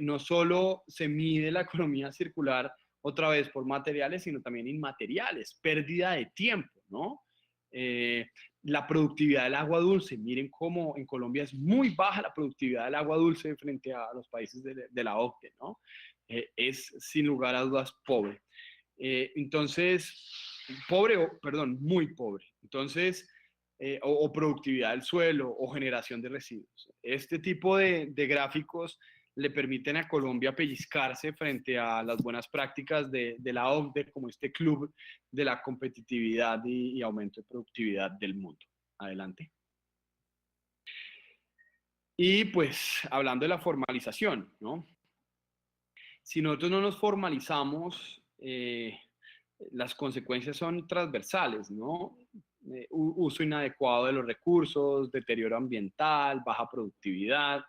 no solo se mide la economía circular otra vez por materiales, sino también inmateriales, pérdida de tiempo, ¿no? La productividad del agua dulce, miren cómo en Colombia es muy baja la productividad del agua dulce frente a los países de la OCDE, ¿no? Es sin lugar a dudas pobre. Entonces, muy pobre. Entonces, o productividad del suelo o generación de residuos. Este tipo de gráficos le permiten a Colombia pellizcarse frente a las buenas prácticas de la OCDE, como este club de la competitividad y aumento de productividad del mundo. Adelante. Y pues hablando de la formalización, ¿no? Si nosotros no nos formalizamos, las consecuencias son transversales, ¿no? Uso inadecuado de los recursos, deterioro ambiental, baja productividad.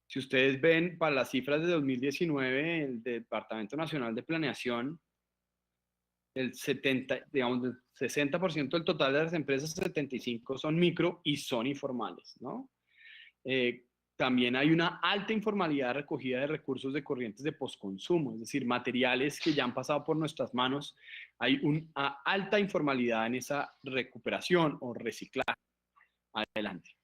Si ustedes ven, para las cifras de 2019, el Departamento Nacional de Planeación, el 60% del total de las empresas, 75 son micro y son informales, ¿no? También hay una alta informalidad recogida de recursos de corrientes de postconsumo, es decir, materiales que ya han pasado por nuestras manos. Hay una alta informalidad en esa recuperación o reciclaje. Adelante.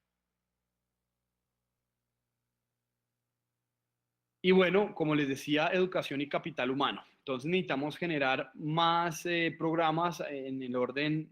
Y bueno, como les decía, educación y capital humano. Entonces necesitamos generar más programas en el orden,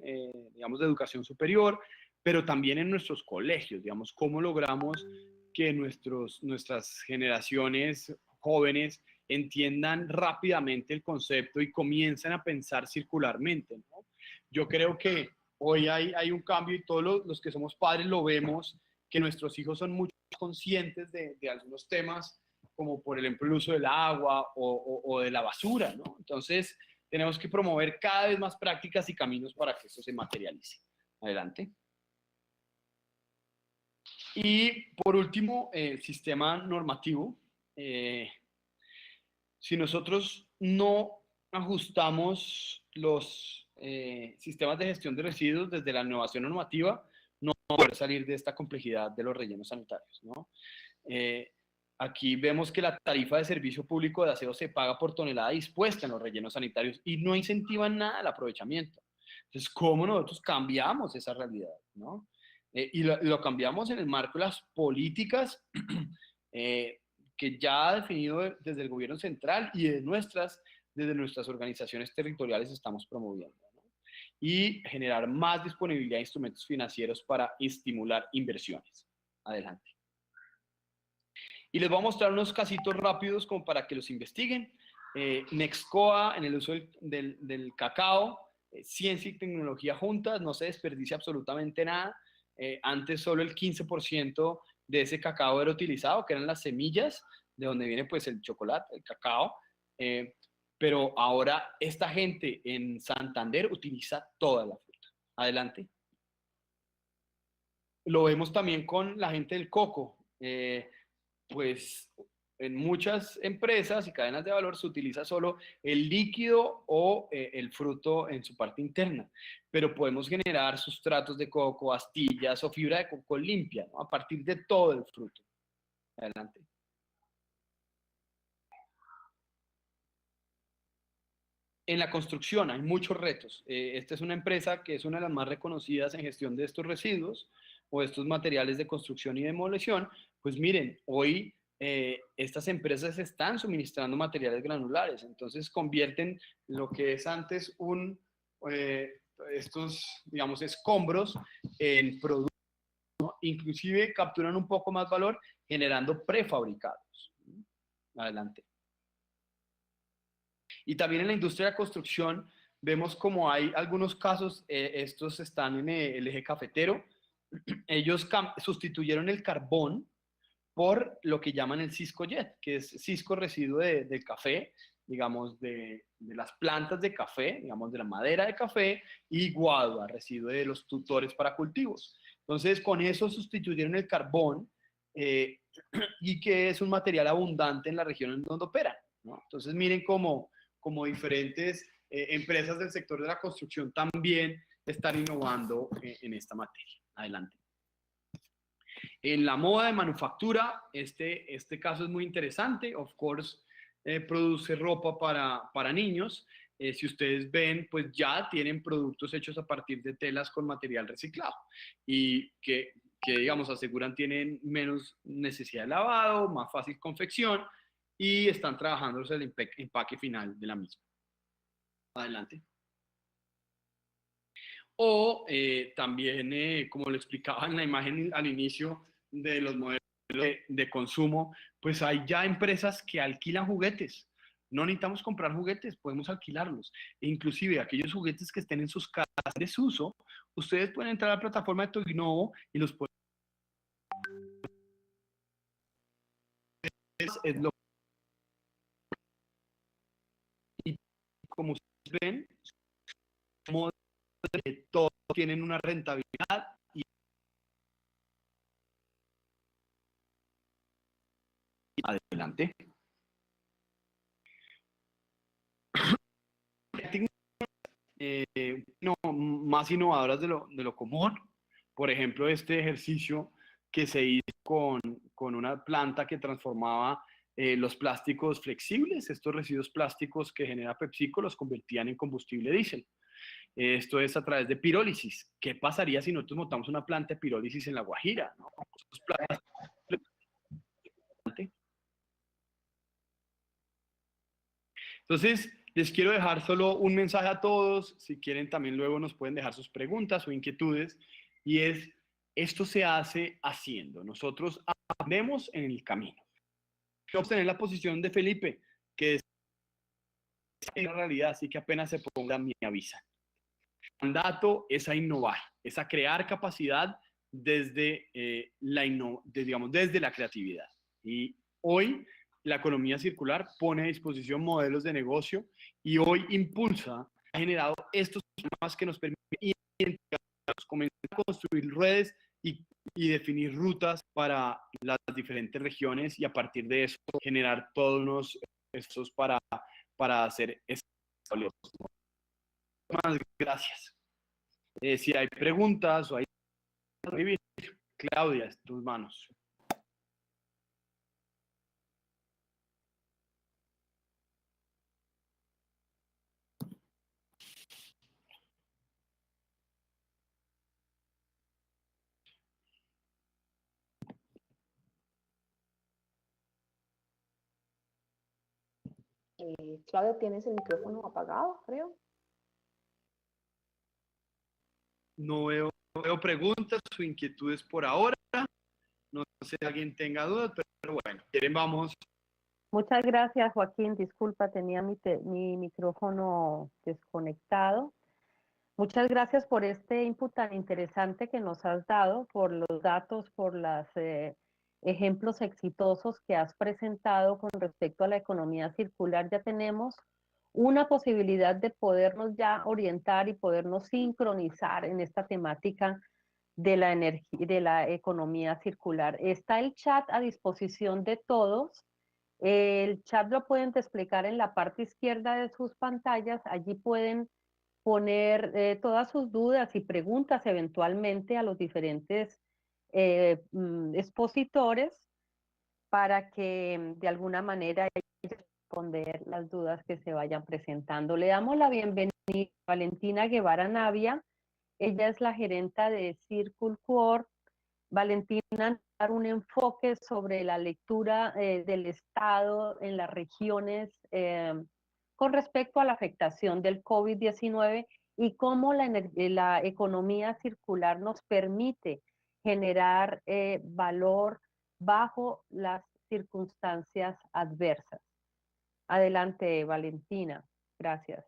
digamos, de educación superior, pero también en nuestros colegios, digamos, cómo logramos que nuestras generaciones jóvenes entiendan rápidamente el concepto y comiencen a pensar circularmente, ¿no? Yo creo que hoy hay un cambio y todos los que somos padres lo vemos, que nuestros hijos son mucho más conscientes de algunos temas, como por ejemplo el uso del agua o de la basura, ¿no? Entonces tenemos que promover cada vez más prácticas y caminos para que eso se materialice. Adelante. Y por último, el sistema normativo. Si nosotros no ajustamos los sistemas de gestión de residuos desde la innovación normativa, no vamos a poder salir de esta complejidad de los rellenos sanitarios, ¿no? Aquí vemos que la tarifa de servicio público de aseo se paga por tonelada dispuesta en los rellenos sanitarios y no incentiva nada el aprovechamiento. Entonces, ¿cómo nosotros cambiamos esa realidad, ¿no? Y lo cambiamos en el marco de las políticas que ya ha definido desde el gobierno central y desde nuestras organizaciones territoriales estamos promoviendo, ¿no? Y generar más disponibilidad de instrumentos financieros para estimular inversiones. Adelante. Y les voy a mostrar unos casitos rápidos como para que los investiguen. Nexcoa en el uso del cacao, ciencia y tecnología juntas, no se desperdicia absolutamente nada. Antes solo el 15% de ese cacao era utilizado, que eran las semillas, de donde viene pues el chocolate, el cacao. Pero ahora esta gente en Santander utiliza toda la fruta. Adelante. Lo vemos también con la gente del coco. Pues en muchas empresas y cadenas de valor se utiliza solo el líquido o el fruto en su parte interna, pero podemos generar sustratos de coco, astillas o fibra de coco limpia, ¿no? A partir de todo el fruto. Adelante. En la construcción hay muchos retos. Esta es una empresa que es una de las más reconocidas en gestión de estos residuos o estos materiales de construcción y demolición. Pues miren, hoy estas empresas están suministrando materiales granulares, entonces convierten lo que es antes estos, digamos, escombros en productos, ¿no? Inclusive capturan un poco más valor generando prefabricados. Adelante. Y también en la industria de la construcción vemos como hay algunos casos, estos están en el eje cafetero, ellos sustituyeron el carbón por lo que llaman el cisco jet, que es cisco residuo del café, digamos, de las plantas de café, digamos, de la madera de café, y guadua, residuo de los tutores para cultivos. Entonces, con eso sustituyeron el carbón, y que es un material abundante en la región en donde operan, ¿no? Entonces, miren cómo diferentes empresas del sector de la construcción también están innovando en esta materia. Adelante. En la moda de manufactura, este caso es muy interesante. Of Course produce ropa para niños. Si ustedes ven, pues ya tienen productos hechos a partir de telas con material reciclado y que digamos, aseguran tienen menos necesidad de lavado, más fácil confección y están trabajando en el empaque final de la misma. Adelante. O también, como lo explicaba en la imagen al inicio de los modelos de consumo, pues hay ya empresas que alquilan juguetes. No necesitamos comprar juguetes, podemos alquilarlos. E inclusive aquellos juguetes que estén en sus casas de desuso, ustedes pueden entrar a la plataforma de Toignovo y los pueden... Es lo... Y como ustedes ven, todos tienen una rentabilidad y adelante. No, más innovadoras de lo común. Por ejemplo, este ejercicio que se hizo con una planta que transformaba los plásticos flexibles, estos residuos plásticos que genera PepsiCo, los convertían en combustible diésel. Esto es a través de pirólisis. ¿Qué pasaría si nosotros montamos una planta de pirólisis en La Guajira, ¿no? Entonces, les quiero dejar solo un mensaje a todos. Si quieren, también luego nos pueden dejar sus preguntas o inquietudes. Y es, esto se hace haciendo. Nosotros aprendemos en el camino. Quiero tener la posición de Felipe, que es la realidad, así que apenas se ponga me avisa. El mandato es a innovar, es a crear capacidad desde, desde la creatividad. Y hoy la economía circular pone a disposición modelos de negocio y hoy Impulsa ha generado estos sistemas que nos permiten comenzar a construir redes y definir rutas para las diferentes regiones y a partir de eso generar todos unos estos para hacer esto. Más gracias. Si hay preguntas o hay... Claudia, tus manos. Claudia, ¿tienes el micrófono apagado, creo? No veo preguntas o inquietudes por ahora. No sé si alguien tenga dudas, pero bueno, quieren vamos. Muchas gracias, Joaquín. Disculpa, tenía mi micrófono desconectado. Muchas gracias por este input tan interesante que nos has dado, por los datos, por los ejemplos exitosos que has presentado con respecto a la economía circular. Ya tenemos una posibilidad de podernos ya orientar y podernos sincronizar en esta temática de la energía, de la economía circular. Está el chat a disposición de todos. El chat lo pueden explicar en la parte izquierda de sus pantallas. Allí pueden poner todas sus dudas y preguntas eventualmente a los diferentes expositores para que de alguna manera ellos responder las dudas que se vayan presentando. Le damos la bienvenida a Valentina Guevara Navia. Ella es la gerenta de Circle Core. Valentina, dar un enfoque sobre la lectura del Estado en las regiones con respecto a la afectación del COVID-19 y cómo la economía circular nos permite generar valor bajo las circunstancias adversas. Adelante, Valentina. Gracias.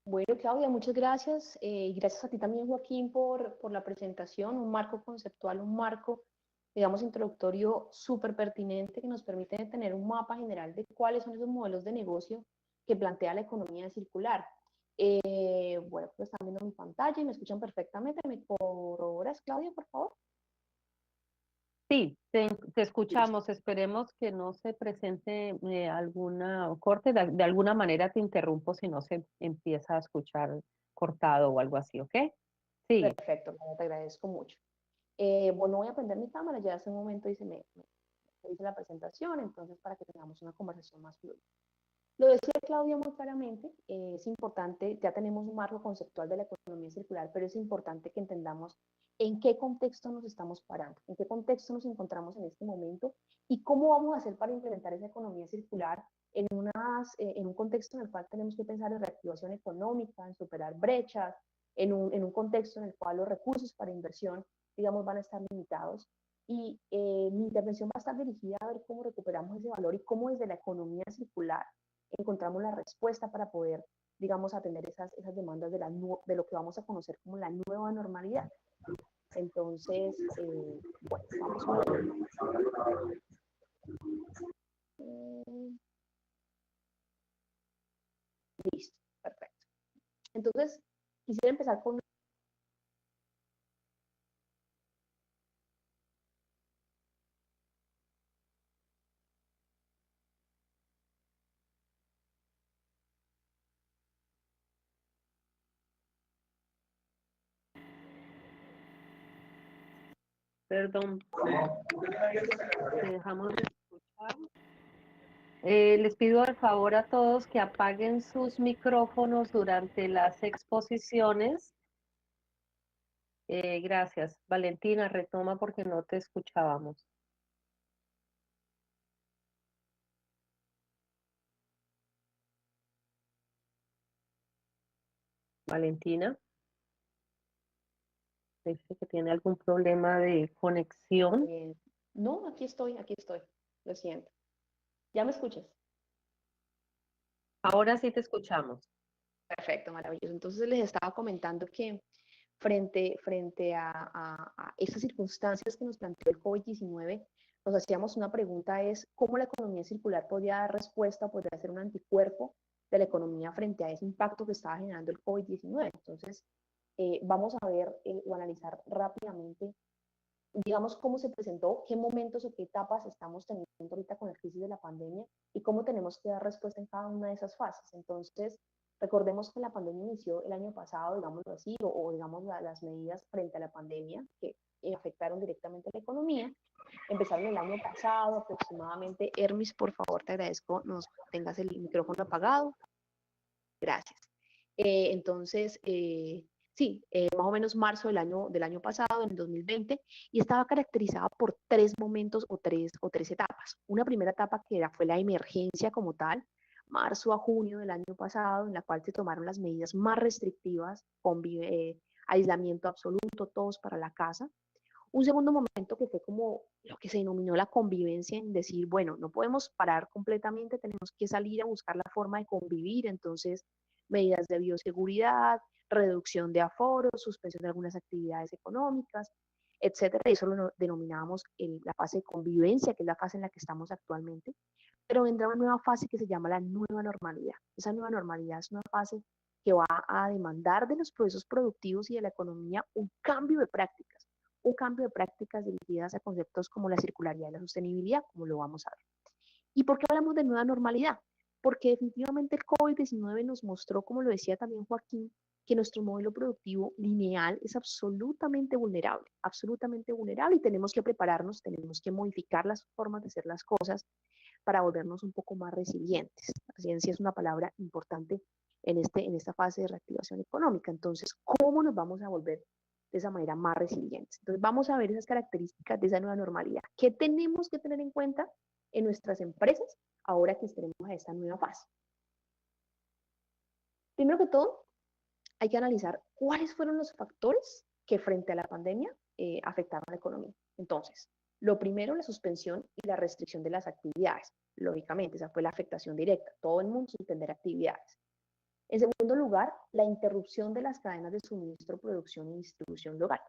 Bueno, Claudia, muchas gracias. Y gracias a ti también, Joaquín, por la presentación, un marco conceptual, un marco, digamos, introductorio súper pertinente que nos permite tener un mapa general de cuáles son esos modelos de negocio que plantea la economía circular. Bueno, pues están viendo mi pantalla y me escuchan perfectamente. ¿Me corroboras, Claudia, por favor? Sí, te escuchamos. Esperemos que no se presente alguna corte. De alguna manera te interrumpo si no se empieza a escuchar cortado o algo así, ¿ok? Sí. Perfecto, te agradezco mucho. Bueno, voy a prender mi cámara, ya hace un momento hice la presentación, entonces para que tengamos una conversación más fluida. Lo decía Claudia muy claramente, es importante, ya tenemos un marco conceptual de la economía circular, pero es importante que entendamos en qué contexto nos estamos parando, en qué contexto nos encontramos en este momento y cómo vamos a hacer para implementar esa economía circular en un contexto en el cual tenemos que pensar en reactivación económica, en superar brechas, en un contexto en el cual los recursos para inversión, digamos, van a estar limitados. Y mi intervención va a estar dirigida a ver cómo recuperamos ese valor y cómo desde la economía circular encontramos la respuesta para poder, digamos, atender esas demandas de lo que vamos a conocer como la nueva normalidad. Entonces, bueno, vamos a ver. Listo, perfecto. Entonces, quisiera empezar con Perdón. Te dejamos de escuchar. Les pido al favor a todos que apaguen sus micrófonos durante las exposiciones. Gracias. Valentina, retoma porque no te escuchábamos. Valentina. Dice que tiene algún problema de conexión. No, aquí estoy, lo siento. ¿Ya me escuchas? Ahora sí te escuchamos. Perfecto, maravilloso. Entonces les estaba comentando que frente a estas circunstancias que nos planteó el COVID-19, nos hacíamos una pregunta, es cómo la economía circular podría dar respuesta, podría ser un anticuerpo de la economía frente a ese impacto que estaba generando el COVID-19. Entonces, vamos a ver o analizar rápidamente, digamos, cómo se presentó, qué momentos o qué etapas estamos teniendo ahorita con la crisis de la pandemia y cómo tenemos que dar respuesta en cada una de esas fases. Entonces, recordemos que la pandemia inició el año pasado, digámoslo así, o digamos las medidas frente a la pandemia que afectaron directamente a la economía. Empezaron el año pasado aproximadamente. Hermis, por favor, te agradezco, nos tengas el micrófono apagado. Gracias. Entonces, sí, más o menos marzo del año pasado, en el 2020, y estaba caracterizada por tres momentos o tres etapas. Una primera etapa fue la emergencia como tal, marzo a junio del año pasado, en la cual se tomaron las medidas más restrictivas, aislamiento absoluto, todos para la casa. Un segundo momento que fue como lo que se denominó la convivencia, en decir, bueno, no podemos parar completamente, tenemos que salir a buscar la forma de convivir, entonces medidas de bioseguridad, reducción de aforos, suspensión de algunas actividades económicas, etcétera. Eso lo denominábamos la fase de convivencia, que es la fase en la que estamos actualmente. Pero vendrá una nueva fase que se llama la nueva normalidad. Esa nueva normalidad es una fase que va a demandar de los procesos productivos y de la economía un cambio de prácticas dirigidas a conceptos como la circularidad y la sostenibilidad, como lo vamos a ver. ¿Y por qué hablamos de nueva normalidad? Porque definitivamente el COVID-19 nos mostró, como lo decía también Joaquín, que nuestro modelo productivo lineal es absolutamente vulnerable y tenemos que prepararnos, tenemos que modificar las formas de hacer las cosas para volvernos un poco más resilientes. La resiliencia es una palabra importante en esta fase de reactivación económica. Entonces, ¿cómo nos vamos a volver de esa manera más resilientes? Entonces, vamos a ver esas características de esa nueva normalidad. ¿Qué tenemos que tener en cuenta en nuestras empresas ahora que estaremos a esta nueva fase? Primero que todo, hay que analizar cuáles fueron los factores que frente a la pandemia afectaron a la economía. Entonces, lo primero, la suspensión y la restricción de las actividades. Lógicamente, esa fue la afectación directa. Todo el mundo suspender actividades. En segundo lugar, la interrupción de las cadenas de suministro, producción y distribución global.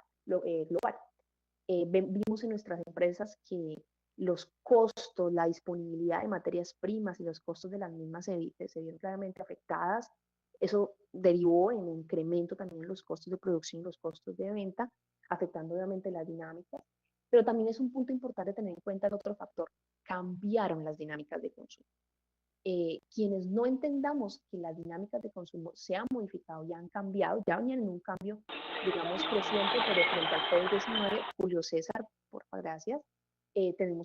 Vimos en nuestras empresas que los costos, la disponibilidad de materias primas y los costos de las mismas se vieron claramente afectadas. Eso derivó en un incremento también en los costos de producción y los costos de venta, afectando obviamente las dinámicas. Pero también es un punto importante tener en cuenta el otro factor: cambiaron las dinámicas de consumo. Quienes no entendamos que las dinámicas de consumo se han modificado y han cambiado, ya venían en un cambio, digamos, creciente, pero frente al COVID-19, Julio César, por favor, gracias,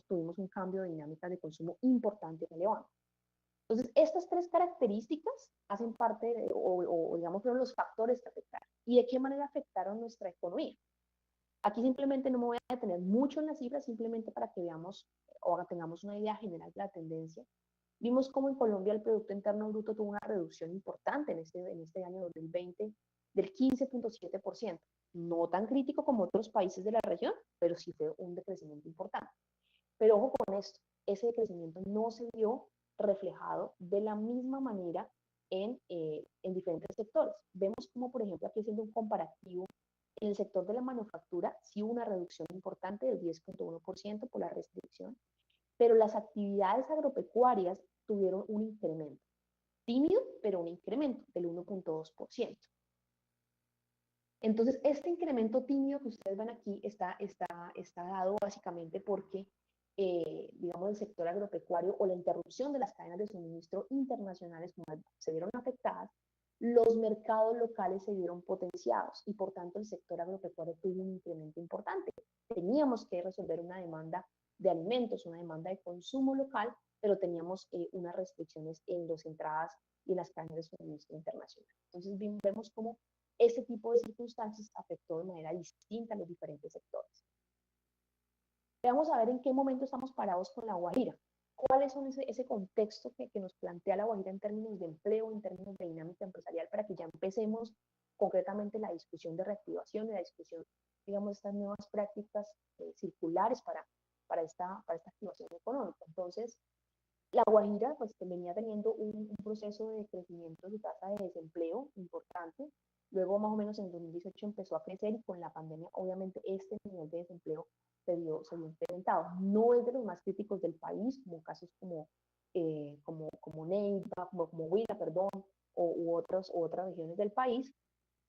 tuvimos un cambio de dinámica de consumo importante y relevante. Entonces, estas tres características hacen parte, o digamos, fueron los factores que afectaron. ¿Y de qué manera afectaron nuestra economía? Aquí simplemente no me voy a detener mucho en las cifras, simplemente para que veamos o tengamos una idea general de la tendencia. Vimos cómo en Colombia el Producto Interno Bruto tuvo una reducción importante en este año 2020 del 15.7%. No tan crítico como otros países de la región, pero sí fue un decrecimiento importante. Pero ojo con esto, ese decrecimiento no se vio reflejado de la misma manera en diferentes sectores. Vemos como, por ejemplo, aquí haciendo un comparativo, en el sector de la manufactura sí hubo una reducción importante del 10.1% por la restricción, pero las actividades agropecuarias tuvieron un incremento, tímido, pero un incremento del 1.2%. Entonces, este incremento tímido que ustedes ven aquí está dado básicamente porque, digamos, el sector agropecuario o la interrupción de las cadenas de suministro internacionales se vieron afectadas, los mercados locales se vieron potenciados y por tanto el sector agropecuario tuvo un incremento importante. Teníamos que resolver una demanda de alimentos, una demanda de consumo local, pero teníamos unas restricciones en las entradas y en las cadenas de suministro internacional. Entonces vemos cómo ese tipo de circunstancias afectó de manera distinta a los diferentes sectores. Vamos a ver en qué momento estamos parados con La Guajira. ¿Cuáles son ese contexto que nos plantea La Guajira en términos de empleo, en términos de dinámica empresarial, para que ya empecemos concretamente la discusión de reactivación, la discusión, digamos, de estas nuevas prácticas circulares para esta activación económica? Entonces, La Guajira pues venía teniendo un proceso de crecimiento de su tasa de desempleo importante. Luego, más o menos en 2018 empezó a crecer y con la pandemia, obviamente, este nivel de desempleo se vio incrementado. No es de los más críticos del país, como casos como Neiva, como Huila, perdón, u otras regiones del país,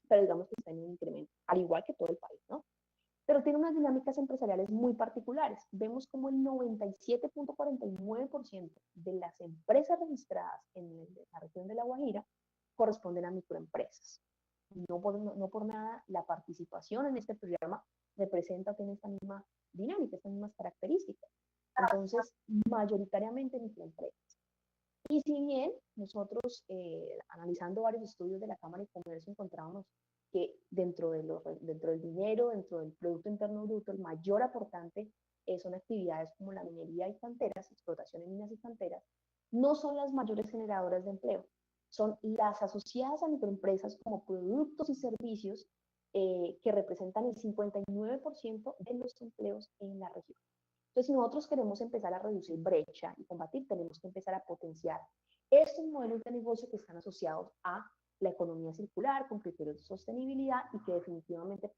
pero digamos que está en un incremento, al igual que todo el país, ¿no? Pero tiene unas dinámicas empresariales muy particulares. Vemos como el 97.49% de las empresas registradas en la región de La Guajira corresponden a microempresas. No por nada la participación en este programa representa o tiene esta misma dinámica, estas mismas características. Entonces, mayoritariamente microempresas. Y si bien nosotros, analizando varios estudios de la Cámara de Comercio, encontrábamos que dentro del dinero, dentro del Producto Interno Bruto, el mayor aportante son actividades como la minería y canteras, explotación en minas y canteras, no son las mayores generadoras de empleo, son las asociadas a microempresas como productos y servicios que representan el 59% de los empleos en la región. Entonces, si nosotros queremos empezar a reducir brecha y combatir, tenemos que empezar a potenciar estos modelos de negocio que están asociados a la economía circular con criterios de sostenibilidad y que definitivamente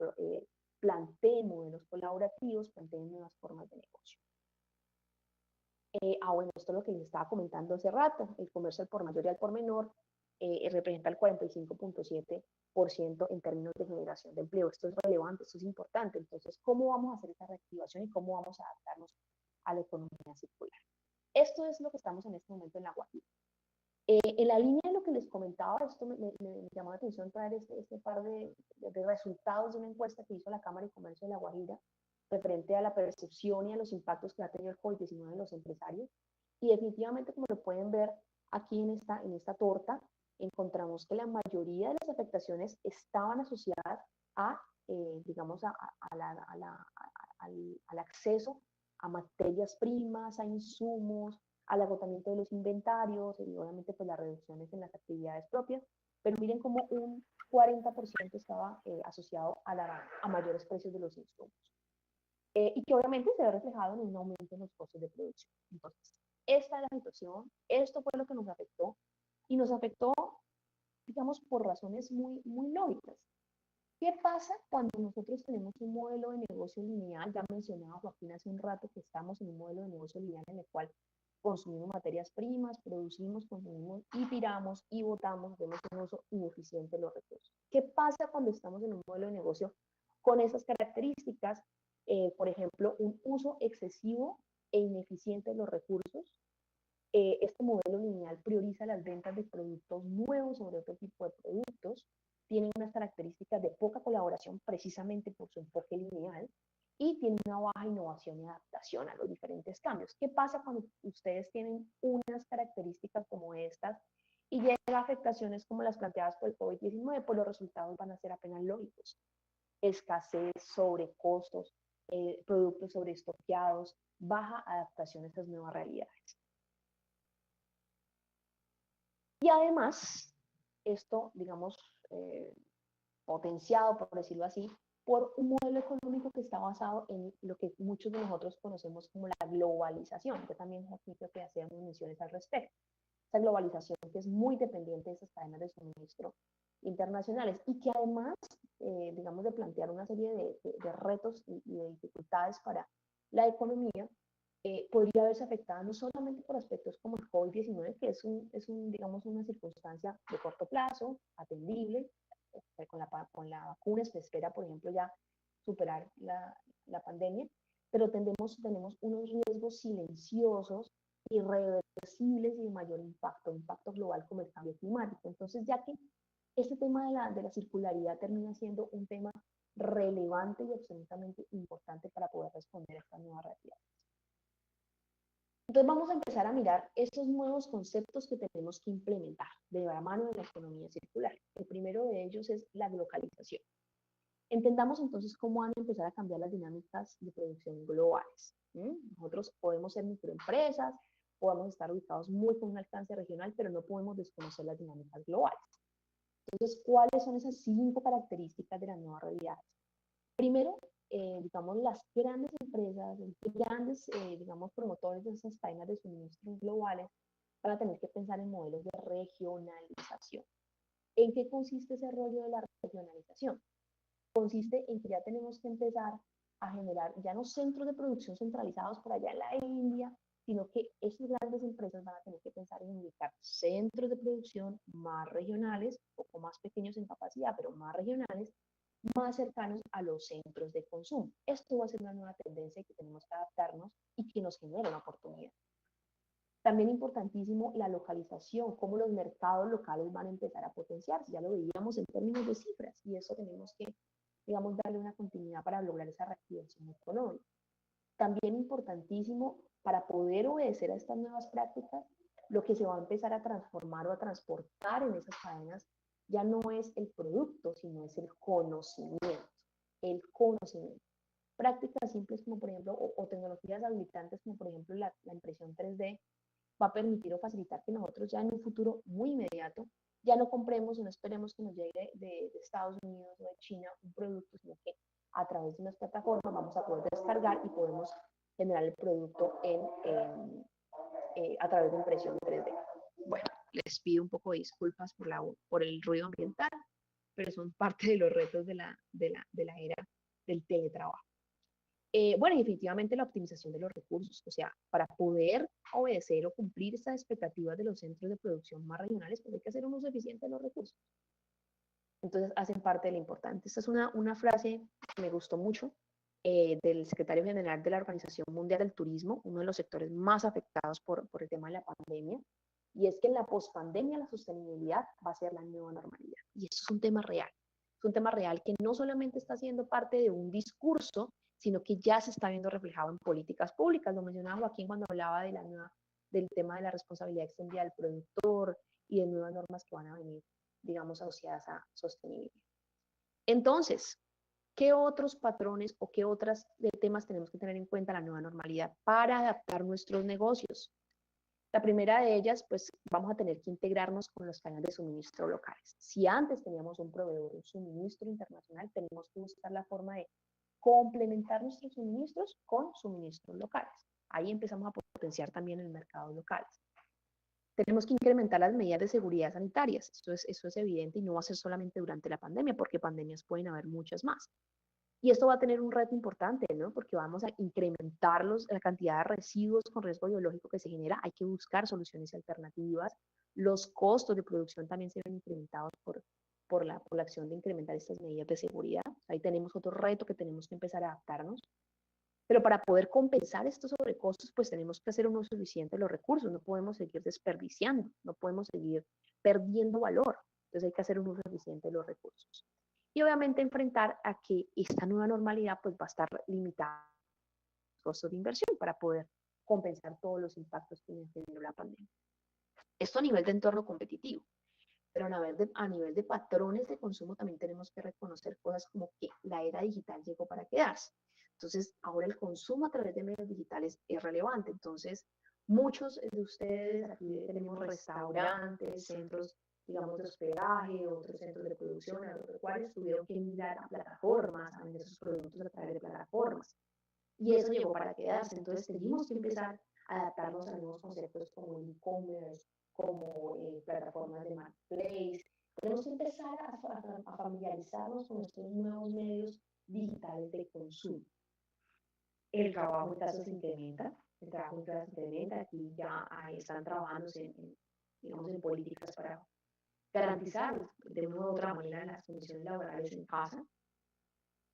planteen modelos colaborativos, planteen nuevas formas de negocio. Bueno, esto es lo que les estaba comentando hace rato, el comercio al por mayor y al por menor representa el 45.7% en términos de generación de empleo. Esto es relevante, esto es importante. Entonces, ¿cómo vamos a hacer esa reactivación y cómo vamos a adaptarnos a la economía circular? Esto es lo que estamos en este momento en La Guajira. En la línea de lo que les comentaba, esto me llamó la atención traer este par de resultados de una encuesta que hizo la Cámara de Comercio de La Guajira referente a la percepción y a los impactos que ha tenido el COVID-19 en los empresarios. Y definitivamente, como lo pueden ver aquí en esta torta, encontramos que la mayoría de las afectaciones estaban asociadas a, digamos, al acceso a materias primas, a insumos, al agotamiento de los inventarios y obviamente pues las reducciones en las actividades propias, pero miren cómo un 40% estaba asociado a mayores precios de los insumos. Y que obviamente se ve reflejado en un aumento en los costos de producción. Entonces, esta es la situación, esto fue lo que nos afectó, y nos afectó, digamos, por razones muy, muy lógicas. ¿Qué pasa cuando nosotros tenemos un modelo de negocio lineal? Ya mencionaba Joaquín hace un rato que estamos en un modelo de negocio lineal en el cual consumimos materias primas, producimos, consumimos y tiramos y botamos, vemos un uso ineficiente de los recursos. ¿Qué pasa cuando estamos en un modelo de negocio con esas características? Por ejemplo, un uso excesivo e ineficiente de los recursos. Este modelo lineal prioriza las ventas de productos nuevos sobre otro tipo de productos, tiene unas características de poca colaboración precisamente por su enfoque lineal y tiene una baja innovación y adaptación a los diferentes cambios. ¿Qué pasa cuando ustedes tienen unas características como estas y llegan a afectaciones como las planteadas por el COVID-19? Pues los resultados van a ser apenas lógicos. Escasez, sobrecostos, productos sobreestoqueados, baja adaptación a estas nuevas realidades. Y además, esto, digamos, potenciado, por decirlo así, por un modelo económico que está basado en lo que muchos de nosotros conocemos como la globalización, que también aquí creo que hacíamos menciones al respecto. Esa globalización que es muy dependiente de esas cadenas de suministro internacionales y que además, digamos, de plantear una serie de retos y de dificultades para la economía, podría verse afectada no solamente por aspectos como el COVID-19, que es digamos, una circunstancia de corto plazo, atendible, con la vacuna se espera, por ejemplo, ya superar la pandemia, pero tenemos unos riesgos silenciosos, irreversibles y de mayor impacto global como el cambio climático. Entonces, ya que este tema de la circularidad termina siendo un tema relevante y absolutamente importante para poder responder a esta nueva realidad. Entonces vamos a empezar a mirar estos nuevos conceptos que tenemos que implementar de la mano de la economía circular. El primero de ellos es la localización. Entendamos entonces cómo van a empezar a cambiar las dinámicas de producción globales. Nosotros podemos ser microempresas, podemos estar ubicados muy con un alcance regional, pero no podemos desconocer las dinámicas globales. Entonces, ¿cuáles son esas 5 características de las nuevas realidades? Primero, digamos, las grandes empresas, los grandes, digamos, promotores de esas cadenas de suministro globales van a tener que pensar en modelos de regionalización. ¿En qué consiste ese rollo de la regionalización? Consiste en que ya tenemos que empezar a generar ya no centros de producción centralizados por allá en la India, sino que esas grandes empresas van a tener que pensar en ubicar centros de producción más regionales, un poco más pequeños en capacidad, pero más regionales, más cercanos a los centros de consumo. Esto va a ser una nueva tendencia que tenemos que adaptarnos y que nos genera una oportunidad. También importantísimo la localización, cómo los mercados locales van a empezar a potenciarse. Ya lo veíamos en términos de cifras y eso tenemos que, digamos, darle una continuidad para lograr esa reactivación económica. También importantísimo para poder obedecer a estas nuevas prácticas, lo que se va a empezar a transformar o a transportar en esas cadenas ya no es el producto, sino es el conocimiento. El conocimiento. Prácticas simples como por ejemplo, o tecnologías habilitantes como por ejemplo la impresión 3D, va a permitir o facilitar que nosotros ya en un futuro muy inmediato ya no compremos o no esperemos que nos llegue de Estados Unidos o de China un producto, sino que a través de unas plataformas vamos a poder descargar y podemos generar el producto a través de impresión 3D. Bueno, les pido un poco de disculpas por el ruido ambiental, pero son parte de los retos de la era del teletrabajo. Bueno, y definitivamente la optimización de los recursos, o sea, para poder obedecer o cumplir estas expectativas de los centros de producción más regionales, pues hay que hacer un uso eficiente de los recursos. Entonces, hacen parte de lo importante. Esta es una frase que me gustó mucho del secretario general de la Organización Mundial del Turismo, uno de los sectores más afectados por el tema de la pandemia, y es que en la pospandemia la sostenibilidad va a ser la nueva normalidad. Y esto es un tema real. Es un tema real que no solamente está siendo parte de un discurso, sino que ya se está viendo reflejado en políticas públicas. Lo mencionaba Joaquín cuando hablaba del tema de la responsabilidad extendida del productor y de nuevas normas que van a venir, digamos, asociadas a sostenibilidad. Entonces, ¿qué otros patrones o qué otros temas tenemos que tener en cuenta en la nueva normalidad para adaptar nuestros negocios? La primera de ellas, pues vamos a tener que integrarnos con los canales de suministro locales. Si antes teníamos un proveedor, un suministro internacional, tenemos que buscar la forma de complementar nuestros suministros con suministros locales. Ahí empezamos a potenciar también el mercado local. Tenemos que incrementar las medidas de seguridad sanitarias. Eso es evidente y no va a ser solamente durante la pandemia, porque pandemias pueden haber muchas más. Y esto va a tener un reto importante, ¿no? Porque vamos a incrementar la cantidad de residuos con riesgo biológico que se genera. Hay que buscar soluciones alternativas. Los costos de producción también se ven incrementados por la acción de incrementar estas medidas de seguridad. Ahí tenemos otro reto que tenemos que empezar a adaptarnos. Pero para poder compensar estos sobrecostos, pues tenemos que hacer un uso eficiente de los recursos. No podemos seguir desperdiciando, no podemos seguir perdiendo valor. Entonces hay que hacer un uso eficiente de los recursos. Y obviamente enfrentar a que esta nueva normalidad pues va a estar limitada a los costos de inversión para poder compensar todos los impactos que nos generó la pandemia. Esto a nivel de entorno competitivo. Pero a nivel de patrones de consumo también tenemos que reconocer cosas como que la era digital llegó para quedarse. Entonces, ahora el consumo a través de medios digitales es relevante. Entonces, muchos de ustedes, aquí tenemos restaurantes, centros, digamos, de hospedaje, otros centros de producción, agropecuarios, tuvieron que migrar a plataformas, a vender sus productos a través de plataformas. Y eso llegó para quedarse. Entonces, tenemos que empezar a adaptarnos a nuevos conceptos como el e-commerce, como plataformas de marketplace. Tenemos que empezar a familiarizarnos con estos nuevos medios digitales de consumo. El trabajo en casa se incrementa, aquí ya están trabajando digamos, en políticas para garantizar de una u otra manera las condiciones laborales en casa,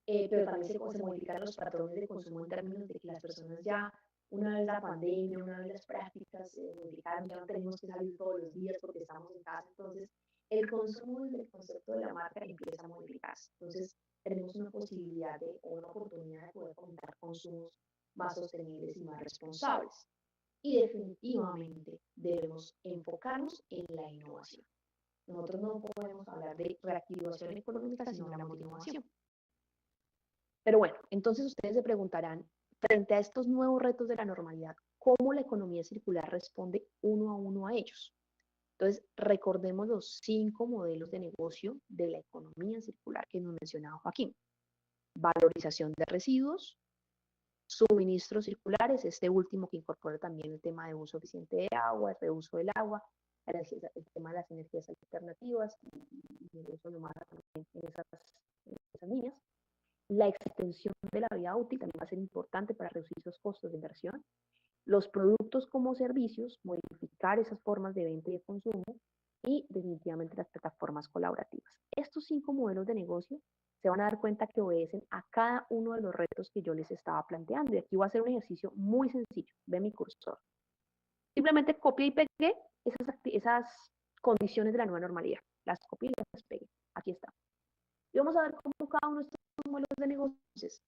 pero también se modifican los patrones de consumo en términos de que las personas ya, una vez la pandemia, una vez las prácticas se modificaron, ya no tenemos que salir todos los días porque estamos en casa, entonces el consumo del concepto de la marca empieza a modificarse. Entonces tenemos una posibilidad o una oportunidad de poder fomentar consumos más sostenibles y más responsables. Y definitivamente debemos enfocarnos en la innovación. Nosotros no podemos hablar de reactivación económica sino de la motivación. Pero bueno, entonces ustedes se preguntarán, frente a estos nuevos retos de la normalidad, ¿cómo la economía circular responde uno a uno a ellos? Entonces, recordemos los 5 modelos de negocio de la economía circular que nos mencionaba Joaquín. Valorización de residuos, suministros circulares, este último que incorpora también el tema de uso eficiente de agua, el reuso del agua, el tema de las energías alternativas y el uso humano también en esas líneas. La extensión de la vida útil también va a ser importante para reducir esos costos de inversión. Los productos como servicios, modificar esas formas de venta y de consumo y definitivamente las plataformas colaborativas. Estos 5 modelos de negocio se van a dar cuenta que obedecen a cada uno de los retos que yo les estaba planteando. Y aquí voy a hacer un ejercicio muy sencillo. Ve mi cursor. Simplemente copié y pegué esas condiciones de la nueva normalidad. Las copié y las pegué. Aquí está. Y vamos a ver cómo cada uno de estos modelos de negocios